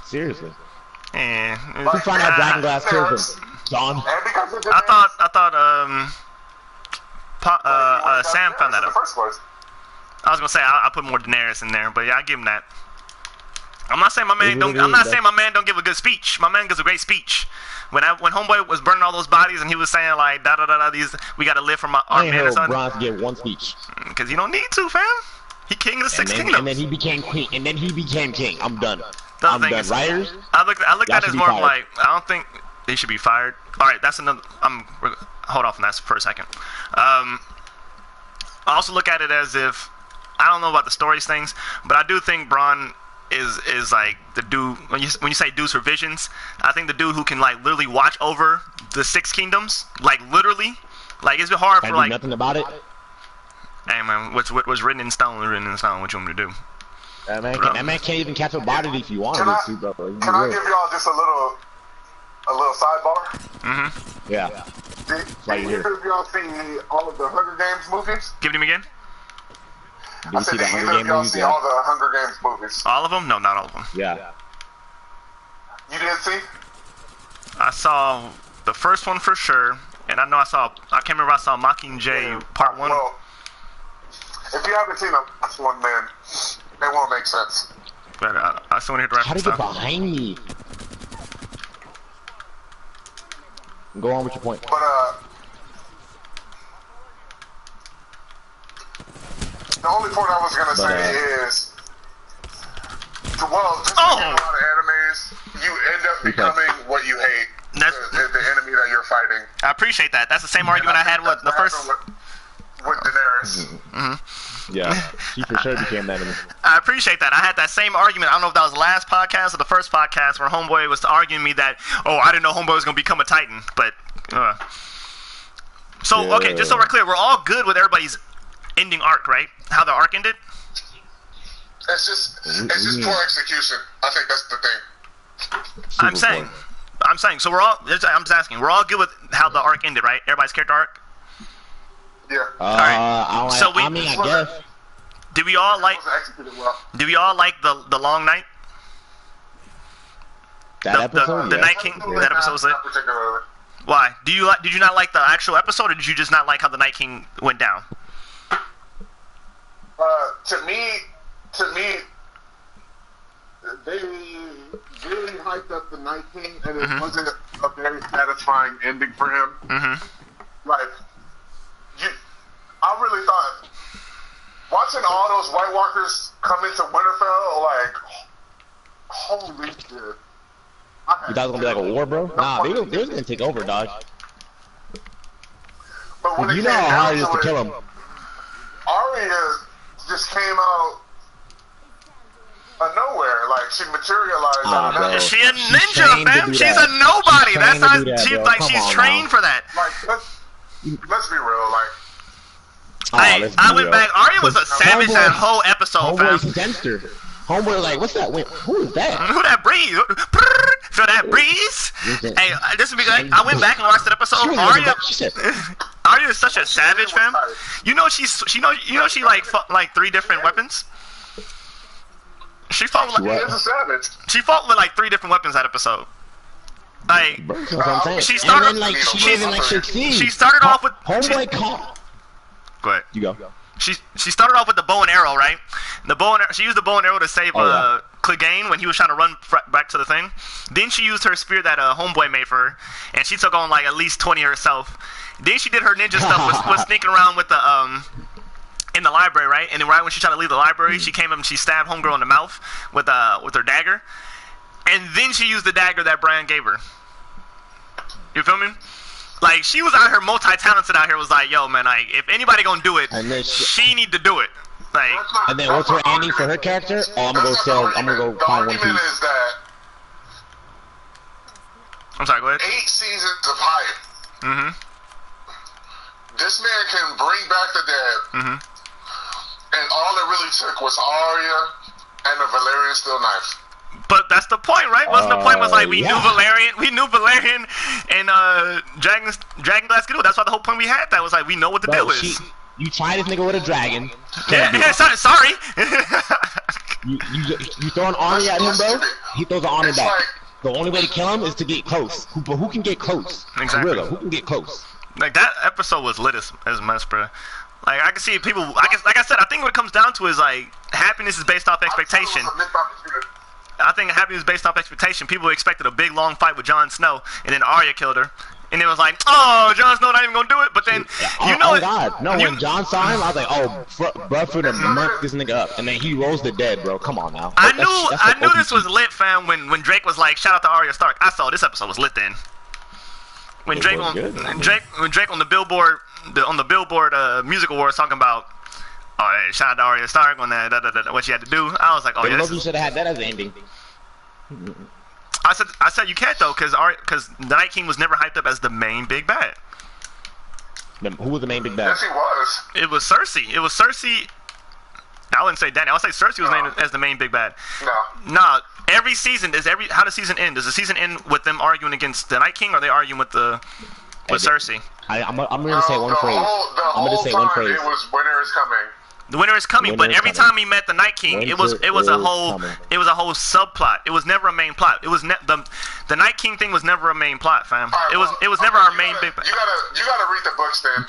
Seriously. Yeah. Who found out Dragonglass killed him? Jon. I thought Sam found that out. I was gonna say I put more Daenerys in there, but yeah, I give him that. I'm not saying my man don't give a good speech. My man gives a great speech. When Homeboy was burning all those bodies and he was saying like these we gotta live from our man or something. Bronze get one speech. Because you don't need to, fam. He king of the six kingdoms. And then he became queen. And then he became king. I'm done. I'm done. Writers. I look at it as more of like I don't think they should be fired. All right, that's another. Hold off on that for a second. I also look at it as if I don't know about the stories things, but I do think Bronn is like the dude when you say dudes for visions. I think the dude who can like literally watch over the six kingdoms, like literally, like it's hard for like nothing about it. Hey man, what's written in stone? Written in stone. What you want me to do? That man can't even catch a body if you wanted to, bro. Can I give y'all just a little sidebar? Mm-hmm. Yeah. Did either of y'all see all of the Hunger Games movies? Give it to me again. Did you see the Hunger Games movies? All the Hunger Games movies? All of them? No, not all of them. Yeah. You didn't see? I saw the first one for sure, and I can't remember if I saw Mockingjay Part 1. Well, if you haven't seen the last one, man, they won't make sense. But I still want to hear the rest How of did the you get behind me? Go on with your point. But, the only point I was gonna say is, just like a lot of animes, you end up becoming what you hate. That's the enemy that you're fighting. I appreciate that. That's the same argument I had with the first. With Daenerys. Mm-hmm. Yeah, she for sure became that enemy. I appreciate that. I had that same argument. I don't know if that was the last podcast or the first podcast where Homeboy was arguing me that, I didn't know Homeboy was gonna become a Titan, but. Okay, just so we're clear, we're all good with everybody's ending arc, right? How the arc ended? It's just poor execution. I think that's the thing. I'm saying, so I'm just asking, we're all good with how the arc ended, right? Everybody's character arc? Yeah. Alright. I guess. Did we all like the long night? That episode? The Night King? That episode was it? Why? Did you not like the actual episode, or did you just not like how the Night King went down? To me, they really hyped up the Night King, and it wasn't a very satisfying ending for him. Mm-hmm. Like, I really thought watching all those White Walkers come into Winterfell, like, holy shit. You thought it was gonna be like a war, bro? Nah, they was gonna take over, dog. But when you know how hard it is to kill him. Arya just came out of nowhere, like she materialized out of nowhere. She a ninja, fam. She's a nobody. That's how she's trained for that. Like, let's be real, like. I went back. Arya was a savage that whole episode, fam. Homeboy sensed her. Homeboy, like, what's that? Who is that? Who that breeze? Feel that breeze? Hey, this would be good. I went back and watched that episode. Arya is such a savage, fam. You know she like 3 different weapons. She fought with like 3 different weapons that episode. Like, she started off with Homeboy caught. Go ahead. You go. She started off with the bow and arrow, right? She used the bow and arrow to save Clegane when he was trying to run back to the thing. Then she used her spear that Homeboy made for her, and she took on like at least 20 herself. Then she did her ninja stuff, was sneaking around with the in the library, right? And then right when she tried to leave the library, she came up and she stabbed Homegirl in the mouth with her dagger. And then she used the dagger that Brian gave her. You feel me? Like, she was out here multi-talented out here, was like, yo, man, like, if anybody gonna do it, she need to do it. Like, and then what's her ending for her character? I'm gonna go find One Piece. I'm sorry, go ahead. 8 seasons of hype. Mm-hmm. This man can bring back the dead. Mm-hmm. And all it really took was Arya and a Valyrian steel knife. But that's the point, right? Wasn't the point was like we knew Valerian and Dragon Glass could do it. That's why the whole point we had that was like we know what the deal is. You try this nigga with a dragon. Sorry. you throw an army at him, bro. He throws an army back. The only way to kill him is to get close. But who can get close? Exactly. Who can get close? Like, that episode was lit as mess, bro. Like, I can see people. Like I said, I think what it comes down to is like happiness is based off expectation. I think happiness is based off expectation. People expected a big long fight with Jon Snow, and then Arya killed her. And it was like, oh, Jon Snow not even gonna do it. But then, when Jon saw him, I was like, oh, bro, for the murk this nigga up. And then he rose the dead, bro. Come on now. I knew this was lit, fam. When Drake was like, shout out to Arya Stark. I saw this episode was lit then. When Drake on the Billboard music awards talking about, oh, hey, shout out to Arya Stark on that, what she had to do. I was like, oh, yeah. You should have had that as the ending. I said you can't though, because the Night King was never hyped up as the main big bad. Who was the main big bad? Yes, he was. It was Cersei. I wouldn't say Danny. I would say Cersei was named as the main big bad. No. Nah, every season how does the season end? Does the season end with them arguing against the Night King, or are they arguing with Cersei? I'm gonna say one phrase. I'm gonna say one phrase. It was winter is coming. The winter is coming, but every time he met the Night King, it was a whole subplot. It was never a main plot. It was the Night King thing was never a main plot, fam. Right, it was never our main big. You gotta read the books then.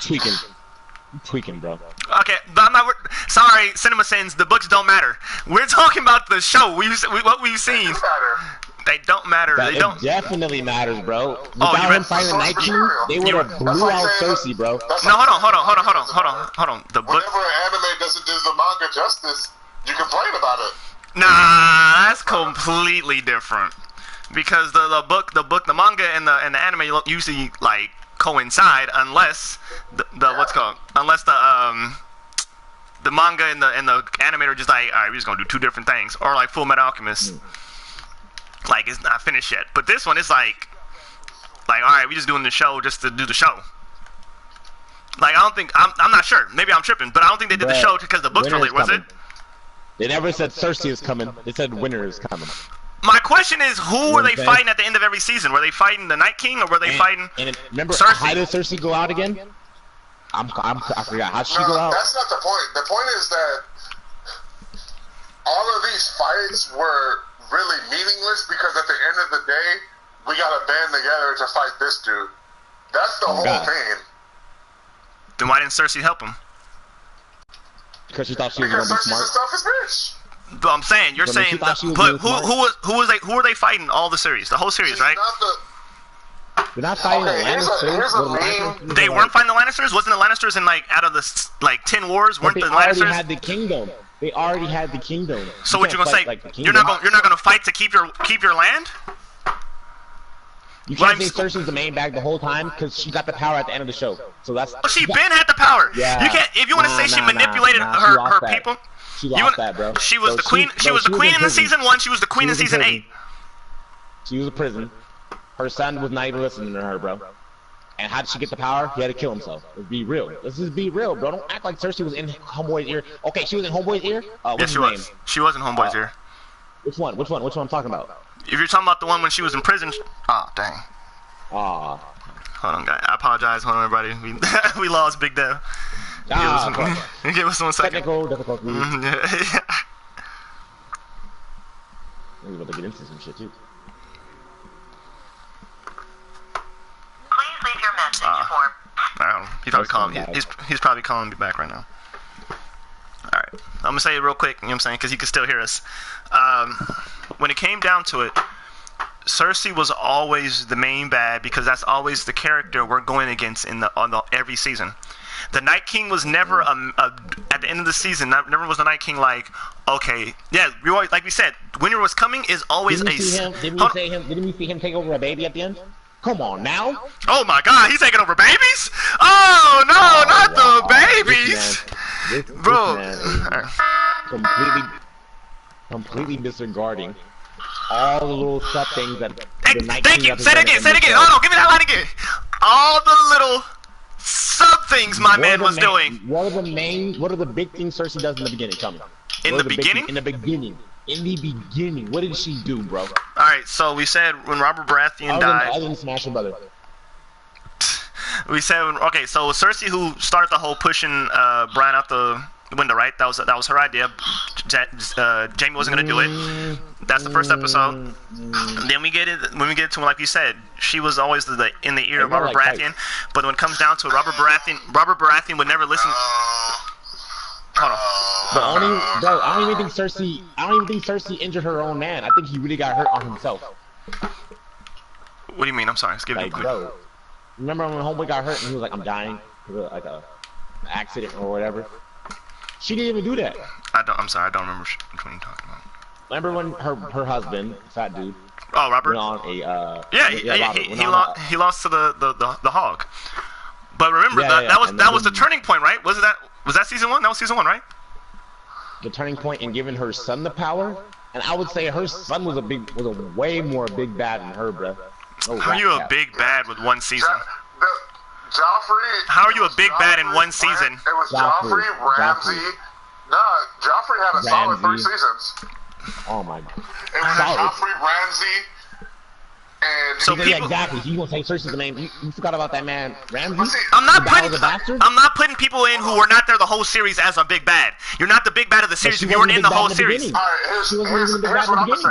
Tweaking, bro. Okay, but I'm not. Sorry, Cinema Sins. The books don't matter. We're talking about the show. What we've seen. They don't matter. They don't. It definitely matters, bro. Without him fighting the Night King, they would have blew out Cersei, bro. No, hold on. The book. Whenever an anime doesn't do the manga justice, you complain about it. Nah, that's completely different. Because the manga and the anime usually like coincide unless unless the manga and the animator are just like, all right, we're just gonna do two different things, or like Full Metal Alchemist. Like, it's not finished yet. But this one is like, all right, we just doing the show just to do the show. Like, I don't think, I'm not sure. Maybe I'm tripping, but I don't think they did the show because the books were late, was it? They never said Cersei is coming. They said winter is coming. My question is, who were they fighting at the end of every season? Were they fighting the Night King, or were they fighting remember, Cersei? How did Cersei go out again? I forgot. How'd she go out? That's not the point. The point is that all of these fights were really meaningless because at the end of the day, we gotta band together to fight this dude. That's the whole thing. Then why didn't Cersei help him? Because she thought she was gonna be smart. Because Cersei's a selfish bitch. But I'm saying, you're saying, but who was they fighting all the series, the whole series, right? They're not fighting the Lannisters. They weren't fighting the Lannisters. Wasn't the Lannisters in like out of the 10 wars? Weren't the Lannisters? They already had the kingdom. They already had the kingdom. So what you gonna say? You're not gonna fight to keep your land? You can't say Cersei's the main bag the whole time because she got the power at the end of the show. So that's. Oh, she been had the power. Yeah. You can't. If you want to say she manipulated her people. She lost that, bro. She was the queen. She was the queen in season 1. She was the queen in season 8. She was in prison. Her son was not even listening to her, bro. And how did she get the power? He had to kill himself. Let's be real. Let's just be real, bro. Don't act like Cersei was in Homeboy's ear. Okay, she was in Homeboy's ear? Yes, she was. She was in Homeboy's ear. Which one? Which one I'm talking about? If you're talking about the one when she was in prison. Oh, dang. Hold on, guys. I apologize. Hold on, everybody. We lost Big Dev. Give us 1 second. Technical difficulties. Yeah. We're about to get into some shit, too. Please leave your message for. I don't know. He's probably calling. He's probably calling me back right now. All right. I'm gonna say it real quick. You know what I'm saying? Because he can still hear us. When it came down to it, Cersei was always the main bad because that's always the character we're going against in every season. The Night King was never at the end of the season. Never was the Night King like, okay, yeah, like we said, winter was coming is always Didn't we see him take over a baby at the end? Come on now. Oh my God, he's taking over babies? Oh no, not the babies, bro. Completely disregarding all the little sub things that the Night King. Thank you. Say it again. Hold on, give me that line again. All the little sub things my man was doing. What are the big things Cersei does in the beginning? Tell me. In the beginning? In the beginning. What did she do, bro? Alright, so we said when Robert Baratheon died. I didn't smash her brother. We said, okay, so Cersei who started the whole pushing Bran out the window, right? That was her idea. Jaime wasn't gonna do it. That's the first episode. Then when we get to, like you said, she was always in the ear of Robert Baratheon. But when it comes down to it, Robert Baratheon would never listen. Hold on. I don't even think Cersei injured her own man. I think he really got hurt on himself. What do you mean? I'm sorry. Give me bro. Remember when Homeboy got hurt and he was like, "I'm dying," like a accident or whatever. She didn't even do that. I'm sorry. I don't remember which one you're talking about. Remember when her husband, fat dude. Oh, Robert. Went on a he lost to the hog. But remember that was the turning point, right? Was that season 1? That was season 1, right? The turning point in giving her son the power, and I would say her son was a way more big bad than her, bro. How are you a big bad with one season? Joffrey. How are you a big bad in one season? It was Joffrey, Ramsay, Nah, Joffrey had a solid 3 seasons. Oh my god. It was Joffrey, Ramsay, and So people, exactly. You gonna say Cersei's the name? You forgot about that man, Ramsay? I'm not putting people in who were not there the whole series as a big bad. You're not the big bad of the series if you weren't in the whole series. All right, here's what I'm gonna say.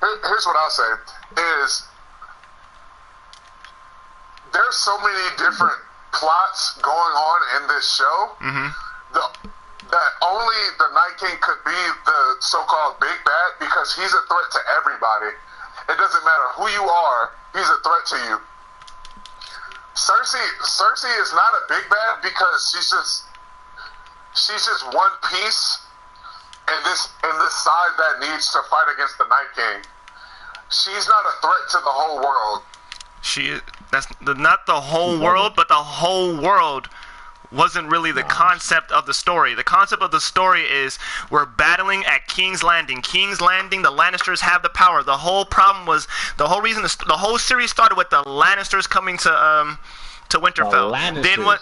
Here's what I'll say is there's so many different plots going on in this show. That only the Night King could be the so-called big bad because he's a threat to everybody. It doesn't matter who you are, he's a threat to you. Cersei is not a big bad because she's just one piece in this side that needs to fight against the Night King. She's not a threat to the whole world. That's not the whole world, but the whole world wasn't really the concept of the story. The concept of the story is we're battling at King's Landing. King's Landing, the Lannisters have the power. The whole problem was, the whole reason, the whole series started with the Lannisters coming to Winterfell. Then what?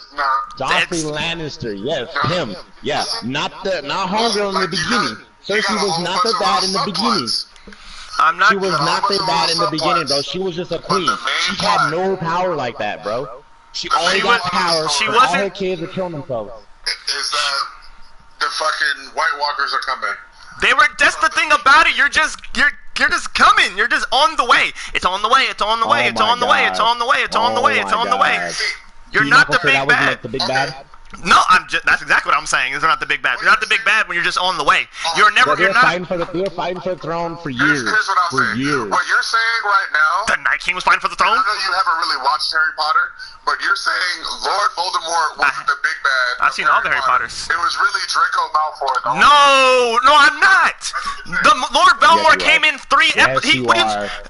Joffrey Lannister, yes, him. Yeah, not Homegirl in the beginning. Cersei was not the bad in the beginning. She was not the bad in the beginning, bro. She was just a queen. She had no power like that, bro. She only got power. All her kids were killing themselves. Is that the fucking White Walkers are coming? That's the thing about it. You're just coming. You're just on the way. It's on the way. It's on the way. It's on the way. It's on the way. It's on the way. It's on the way. You're not the big bad. The big bad. No, that's exactly what I'm saying. Is they're not the big bad. You're not the big bad when you're just on the way. You're fighting for the throne for years. Here's what I'll say. Years. What you're saying right now, the Night King was fighting for the throne. I know you haven't really watched Harry Potter, but you're saying Lord Voldemort was the big bad. I've seen all the Harry Potters. It was really Draco Malfoy. No, I'm not. The Lord Voldemort came in 3 episodes.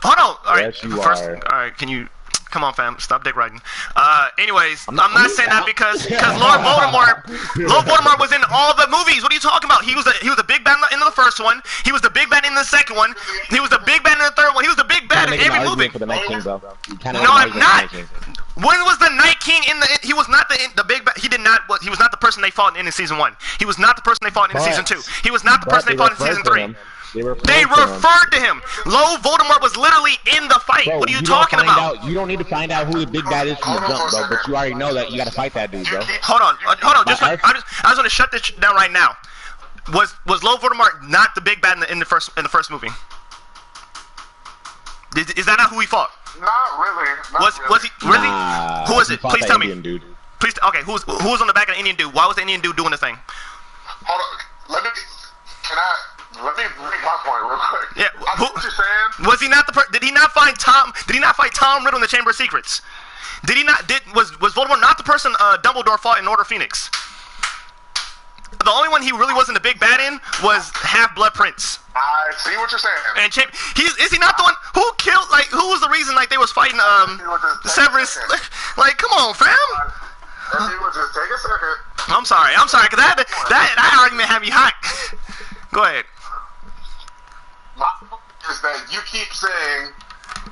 Hold on. All right. All right. Can you? Come on, fam. Stop dick riding. Anyways, I'm not saying that because Lord Voldemort was in all the movies. What are you talking about? He was a big bad in the first one. He was the big bad in the second one. He was the big bad in the third one. He was the big bad in every movie. No, I'm not. When was the Night King in the? He was not the big bad. He was not the person they fought in season 1. He was not the person they fought in season 2. He was not the person they fought in season 3. They referred to him. Lord Voldemort was literally in the fight. Bro, what are you talking about? You don't need to find out who the big bad is from the jump, bro. But you already know that you got to fight that dude, bro. Hold on. I just want to shut this down right now. Was Lord Voldemort not the big bad in the first movie? Is that not who he fought? Not really. Was he really? Who is it? Please tell me. Dude. Please. Okay. Who was on the back of the Indian dude? Why was the Indian dude doing the thing? Hold on. Let me make my point real quick. Yeah. I see what you're saying. Was he not did he not fight Tom Riddle in the Chamber of Secrets? Was Voldemort not the person Dumbledore fought in Order of Phoenix? The only one he really wasn't a big bad in was Half-Blood Prince. I see what you're saying. And is he not the one who killed? Like, who was the reason? Like, they was fighting Severus. Like, come on, fam. If you would just take a second. I'm sorry, cause that argument had me hot. Go ahead. My point is that you keep saying,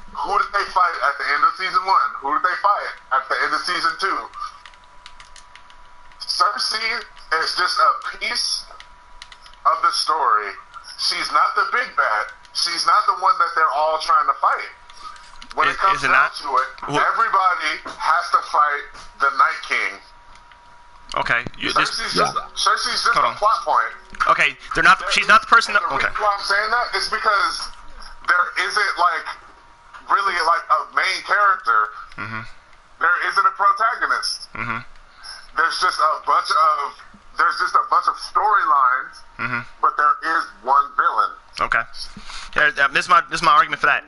who did they fight at the end of season 1? Who did they fight at the end of season 2? Cersei is just a piece of the story. She's not the big bad. She's not the one that they're all trying to fight. When it comes down to it, everybody has to fight the Night King. Okay. Cersei's just a plot point. Okay, she's not the person. Okay. Why I'm saying that is because there isn't really a main character. Mm-hmm. There isn't a protagonist. Mm-hmm. There's just a bunch of storylines, but there is one villain. Okay. This is my argument for that.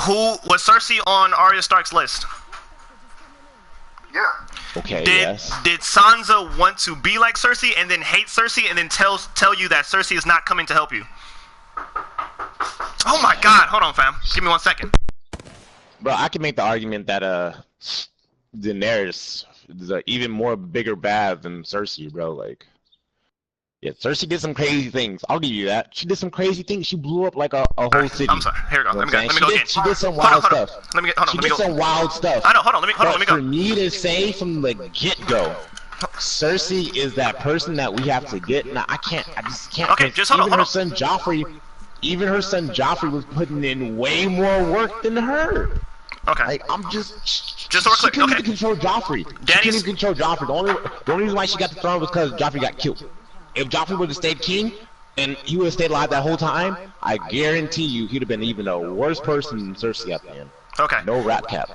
Who was Cersei on Arya Stark's list? Yeah. Okay. Did Sansa want to be like Cersei and then hate Cersei and then tell you that Cersei is not coming to help you? Oh my God! Hold on, fam. Give me 1 second. Bro, I can make the argument that Daenerys is an even more bigger bad than Cersei, bro. Like, yeah, Cersei did some crazy things. I'll give you that. She did some crazy things. She blew up like a whole city. I'm sorry. Here we go. Let me go again. She did some wild stuff. Let me go. Some wild stuff. I know. Hold on. Let me go. For me to say from the get-go Cersei is that person that we have to get. Now I just can't. Okay, just hold on. Even her son Joffrey was putting in way more work than her. Okay. Like I'm just so we're clear. She couldn't Okay. even control Joffrey. She couldn't even control Joffrey. The only reason why she got the throne was because Joffrey got killed. If Joffrey would have stayed king and he would have stayed alive that whole time, I guarantee you he'd have been even a worse person than Cersei at the end. Okay. No rap cap.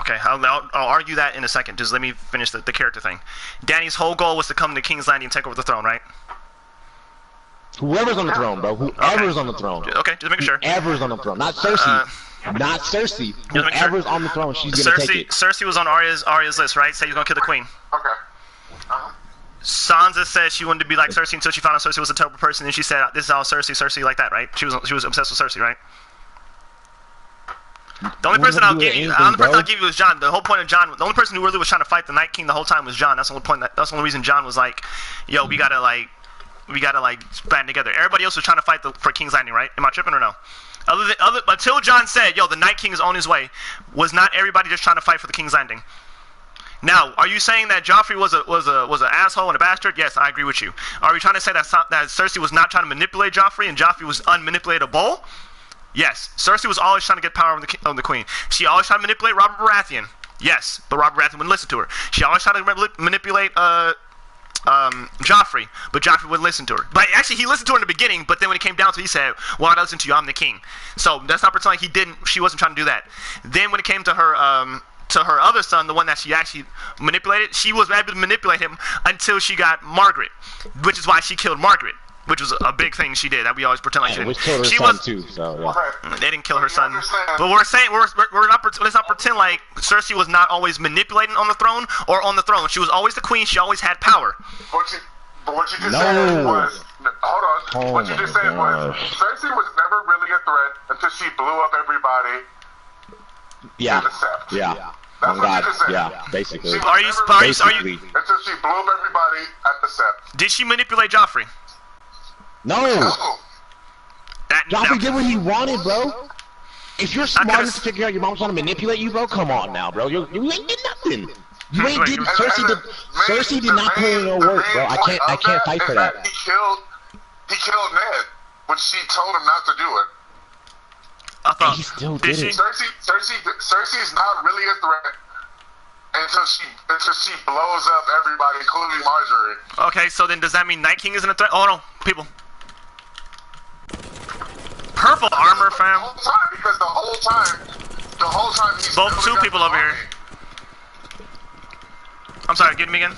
Okay, I'll argue that in a second. Just let me finish the character thing. Dany's whole goal was to come to King's Landing and take over the throne, right? Whoever's on the throne, bro. Whoever's on the throne. Okay, just making sure. Whoever's on the throne. Not Cersei. Not Cersei. Whoever's on the throne, she's gonna take it. Cersei was on Arya's list, right? Say he's gonna kill the queen. Okay. Sansa said she wanted to be like Cersei until she found out Cersei was a terrible person, and she said, "This is all Cersei like that," right? She was obsessed with Cersei, right? The only person I'll give you was Jon. The whole point of Jon, the only person who really was trying to fight the Night King the whole time was Jon. That's the only point. That's the only reason Jon was like, "Yo, we gotta band together." Everybody else was trying to fight for King's Landing, right? Am I tripping or no? Until Jon said, "Yo, the Night King is on his way," was not everybody just trying to fight for the King's Landing? Now, are you saying that Joffrey was an asshole and a bastard? Yes, I agree with you. Are we trying to say that Cersei was not trying to manipulate Joffrey and Joffrey was unmanipulatable? Yes, Cersei was always trying to get power on the queen. She always tried to manipulate Robert Baratheon. Yes, but Robert Baratheon wouldn't listen to her. She always tried to manipulate Joffrey, but Joffrey wouldn't listen to her. But actually, he listened to her in the beginning, but then when it came down to it, he said, "Well, I don't listen to you. I'm the king." So that's not pretending he didn't. She wasn't trying to do that. Then when it came to her other son, the one that she actually manipulated, she was able to manipulate him until she got Margaret, which is why she killed Margaret, which was a big thing she did that we always pretend like she didn't. Which killed her son too. So yeah. They didn't kill her son, but let's not pretend like Cersei was not always manipulating on the throne or on the throne. She was always the queen. She always had power. But what you just said was, hold on. What you just said was, Cersei was never really a threat until she blew up everybody. Yeah. In the Sept. Yeah. That's what you just said. Yeah, basically. Are you until she blew up everybody at the Sept. Did she manipulate Joffrey? No. Joffrey did what he wanted, bro. If you're smart enough to figure out your mom's trying to manipulate you, bro, come on now, bro. You ain't did nothing. You ain't did. Cersei did not put in no work, bro. I can't fight for that. He killed Ned when she told him not to do it. I thought he still did it. Cersei's not really a threat until she blows up everybody, including Marjorie. Okay, so then does that mean Night King isn't a threat? Oh no, people. Purple armor, fam. Because the whole time he's both two people over here. I'm sorry, give it to me again.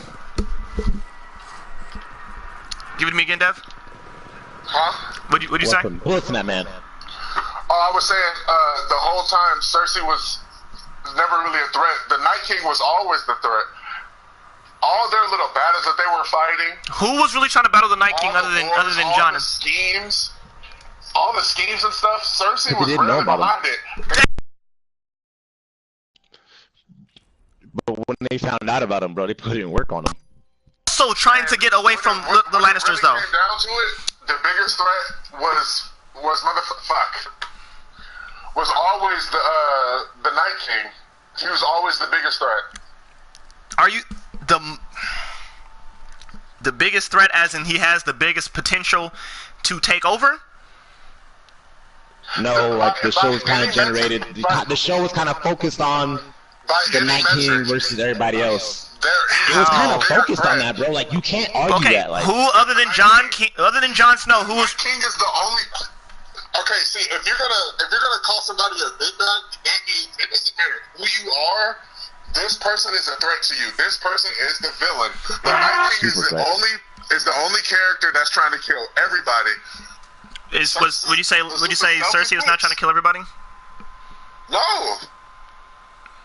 Give it to me again, Dev. Huh? What'd you say? Bullets in that man. Oh, I was saying, the whole time Cersei was never really a threat. The Night King was always the threat. All their little battles that they were fighting. Who was really trying to battle the Night King other than Jon? All the schemes and stuff. Cersei was really behind it. But when they found out about him, bro, they put in work on him. Also trying to get away from the Lannisters, though. When it came down to it, the biggest threat was always the Night King. He was always the biggest threat. Are you the biggest threat, as in he has the biggest potential to take over? No, like the show was kind of generated. The show was kind of focused on the Night King versus everybody else. It was kind of focused on that, bro. Like you can't argue that. Like, who other than Jon Snow? Who was King is the only. Okay, see, if you're gonna call somebody a big bad, it doesn't matter who you are. This person is a threat to you. This person is the villain. The Night King is the only character that's trying to kill everybody. Would you say Cersei was not trying to kill everybody? No.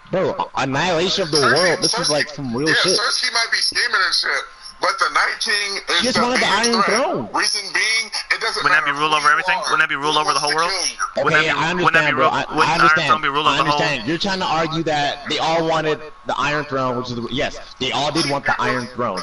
Bro, annihilation of the world. This is like some real shit. Cersei might be scheming and shit, but the Night King is just wanted the Iron Throne. Reason being, it doesn't Wouldn't that be rule over everything? Wouldn't that be rule over the whole world? Okay, I understand, bro. I understand. Whole... You're trying to argue that they all wanted the Iron Throne, which is yes, they all did want the Iron Throne.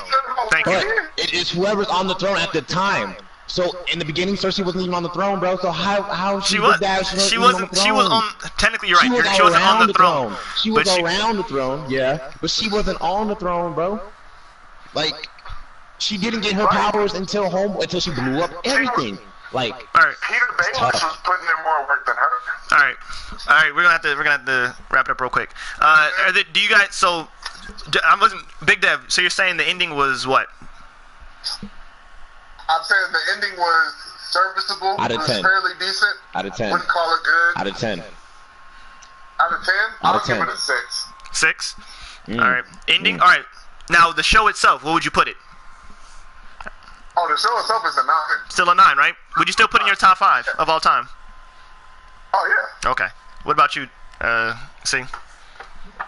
Thank you. It is whoever's on the throne at the time. So in the beginning, Cersei wasn't even on the throne, bro. So how she did that? She wasn't on. Technically, you're right. She wasn't on the throne. She was around the throne, yeah, but she wasn't on the throne, bro. Like, she didn't get her powers until she blew up everything. Like, all right. Peter Baelish was putting in more work than her. All right. We're gonna have to wrap it up real quick. Do you guys? So, I wasn't Big Dev. So you're saying the ending was what? I'm saying the ending was serviceable. Out of 10. It was fairly decent. Out of 10. Wouldn't call it good. Out of 10. Out of 10? Out of I'll 10. give it a 6. 6. All right. Ending. All right. Now the show itself. What would you put it? Oh, the show itself is a 9. Still a 9, right? Would you still put in your top 5 of all time? Oh yeah. Okay. What about you? See.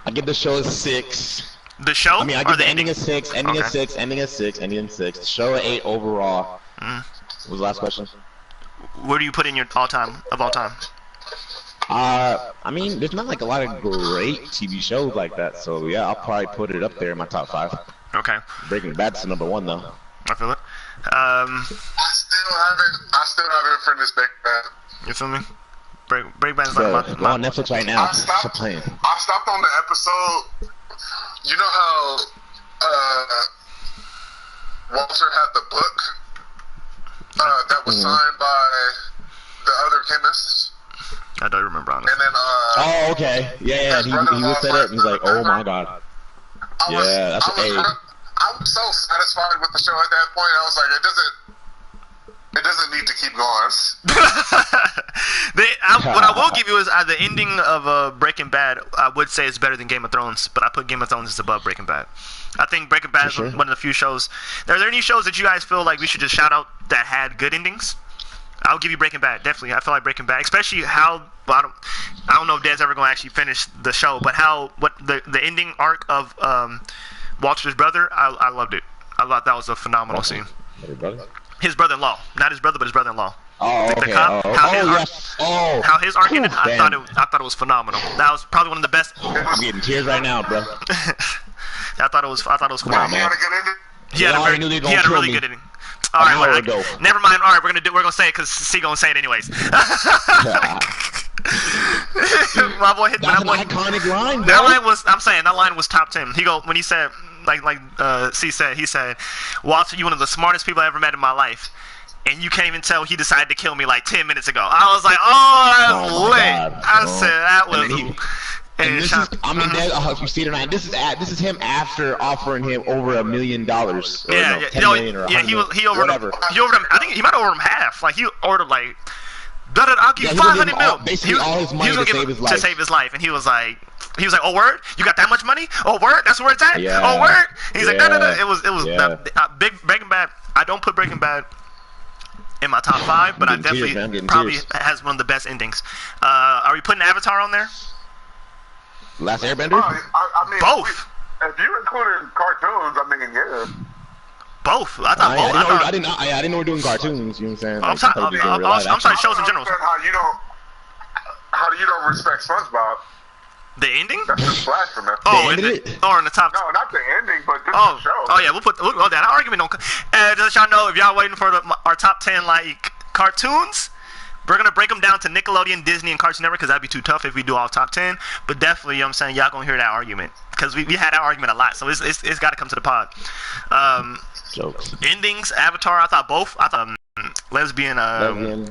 I give the show a 6. The show? I mean, I or give the the ending a 6, ending a 6, ending a 6, ending a 6. The show a 8 overall. What was the last question? Where do you put in your all time of all time? I mean, there's not like a lot of great TV shows like that, so yeah, I'll probably put it up there in my top 5. Okay. Breaking Bad's the number 1 though. I feel it. I still haven't finished Breaking Bad. You feel me? Breaking Bad's So, like on Netflix right now. I stopped on the episode. You know how Walter had the book that was signed by the other chemists? I don't remember honestly. And then Oh, okay. Yeah, he was set up and he's like, oh my god. Yeah, that's an A. I was so satisfied with the show at that point. I was like, it doesn't need to keep going. What I will give you is the ending of Breaking Bad. I would say is better than Game of Thrones, but I put Game of Thrones is above Breaking Bad. I think Breaking Bad is one of the few shows. Are there any shows that you guys feel like we should just shout out that had good endings? I'll give you Breaking Bad, definitely. I feel like Breaking Bad, especially how I don't know if Dad's ever going to actually finish the show, but the ending arc of Walter's brother, I loved it. I thought that was a phenomenal scene. His brother-in-law, not his brother, but his brother-in-law. Oh, okay. How his arc ended, I thought it was phenomenal. That was probably one of the best. I'm getting tears right now, bro. I thought it was phenomenal. You had a good ending? He had a really good ending. All right, never mind. All right, we're gonna say it because C gonna say it anyways. My boy hit That's that an iconic line, bro. That line was top 10. When he said C said, he said, Walter, you one of the smartest people I ever met in my life. And you can't even tell he decided to kill me like 10 minutes ago. I was like, that's lit. I said that was. And this is, I mean, if you see it or not, this is him after offering him over $1 million. Yeah. He offered whatever. I think he might have ordered him half. Like he ordered like, I'll give you 500 mil. Basically, all his money to save his life. And he was like, oh word, you got that much money? Oh word, that's where it's at. Yeah. Oh word. And he's like, no. It was big Breaking Bad. I don't put Breaking Bad in my top 5, but I definitely probably has one of the best endings. Are we putting Avatar on there? Last Airbender? I mean, both. If you included cartoons, I mean, yeah. Both. I thought both. I didn't know we were doing cartoons. You know what I'm saying? I'm sorry, shows in general. How you don't respect SpongeBob? The ending? That's just blasphemy. Oh, in the top. No, not the ending, but just the show. Oh yeah, we'll that argument on. Just let y'all know, if y'all waiting for our top 10 like cartoons, we're gonna break them down to Nickelodeon, Disney, and Cartoon Network because that'd be too tough if we do all top 10. But definitely, you know what I'm saying, y'all gonna hear that argument because we had that argument a lot, so it's got to come to the pod. Jokes. Endings, Avatar. I thought both. I thought lesbian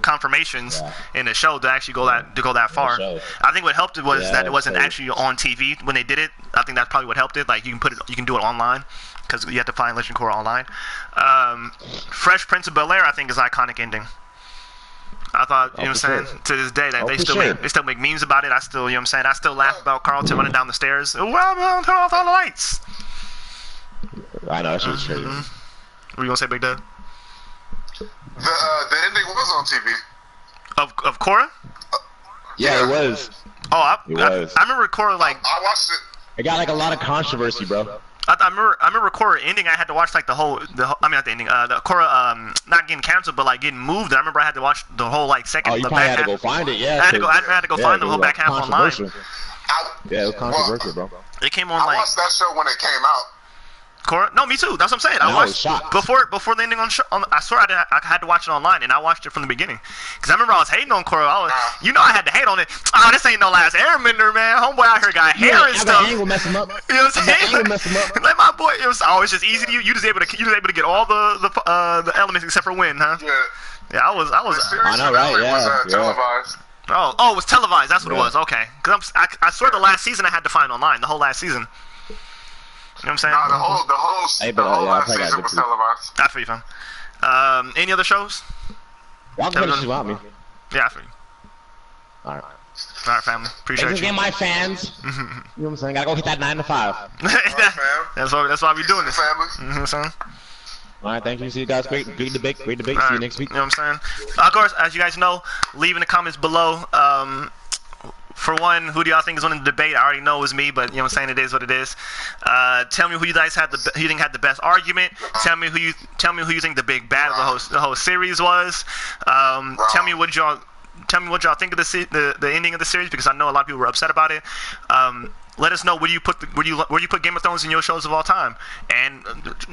confirmations in the show to actually go that far. I think what helped it was that it wasn't actually on TV when they did it. I think that's probably what helped it. Like you can do it online because you have to find Legend Core online. Fresh Prince of Bel-Air, I think, is iconic ending. I thought, you know what I'm saying, to this day, that they still make memes about it. I still, you know what I'm saying, I still laugh about Carlton running down the stairs. Well, I'm gonna turn off all the lights. I know, that shit was crazy. What are you gonna say, Big Dad? The ending was on TV. Of Korra? Yeah, it was. Oh, I remember Korra like. I watched it. It got like a lot of controversy, bro. I remember Korra ending. I had to watch like the whole. I mean, not the ending. The Korra not getting canceled, but like getting moved. I remember I had to watch the whole like second. Oh, you probably had to go find it. Yeah. I had to go find the whole back half online. Yeah, it was controversial, bro. It came on I watched that show when it came out. Korra? No, me too. That's what I'm saying. I watched before the ending on I swear I had to watch it online, and I watched it from the beginning. Because I remember I was hating on Korra. I had to hate on it. Oh, this ain't no Last Airbender, man. Homeboy out here got hair and stuff. Angle mess him up. You know what I'm saying? Like my boy. It was always just easy to you. You just able to get all the elements except for win, huh? Yeah. Yeah, I was. I know, right? Yeah. Televised. Oh, it was televised. That's what it was. Okay. Because I swear the last season I had to find online. The whole last season. You know what I'm saying? Nah, the whole last season was televised. I feel you, fam. Any other shows? Y'all can finish about me. Yeah, I feel you. All right, family. Appreciate you. Again, my fans. You know what I'm saying? Gotta go hit that 9 to 5. That's why we doing this. Family. You know what I'm saying? All right, thank you. See you guys. Great debate. See you next week. You know what I'm saying? Of course, as you guys know, leave in the comments below. For one, who do y'all think is winning the debate? I already know it was me, but you know what I'm saying, it is what it is. Tell me who you guys who you think had the best argument. Tell me who you think the big bad of the whole series was. Tell me what y'all think of the ending of the series, because I know a lot of people were upset about it. Let us know where you put Game of Thrones in your shows of all time. And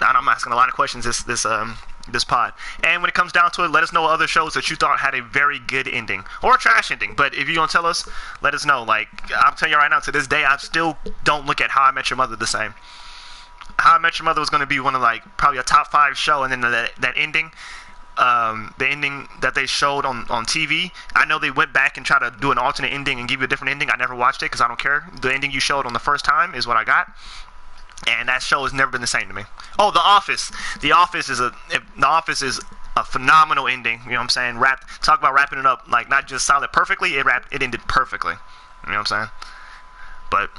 I'm asking a lot of questions this pod. And when it comes down to it, let us know other shows that you thought had a very good ending or a trash ending. But if you're gonna tell us, let us know. Like, I'm telling you right now, to this day, I still don't look at How I Met Your Mother the same. How I Met Your Mother was gonna be one of probably a top 5 show, and then that ending. The ending that they showed on TV, I know they went back and tried to do an alternate ending and give you a different ending. I never watched it because I don't care. The ending you showed on the first time is what I got, and that show has never been the same to me. Oh, The Office. The Office is a phenomenal ending. You know what I'm saying? Talk about wrapping it up, like, not just solid perfectly. It ended perfectly. You know what I'm saying? But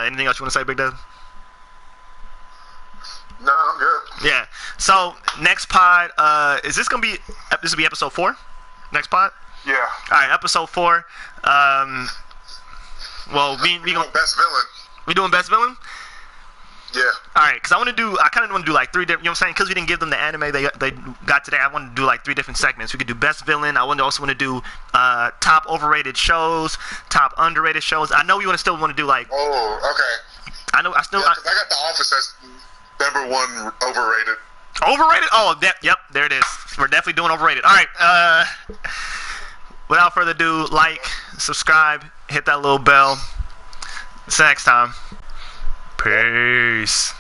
anything else you want to say, Big Dad? No, I'm good. Yeah. So next pod, this will be episode 4? Next pod? Yeah. All right, episode 4. Well, we doing best villain. We doing best villain? Yeah. All right, because I kind of want to do like 3 different. You know what I'm saying? Because we didn't give them the anime they got today. I want to do like 3 different segments. We could do best villain. I also want to do top overrated shows, top underrated shows. I know you still want to do like. Oh, okay. I know. I got The Office as number 1 overrated. Overrated? Oh, yep. There it is. We're definitely doing overrated. All right. Without further ado, like, subscribe, hit that little bell. See you next time. Peace.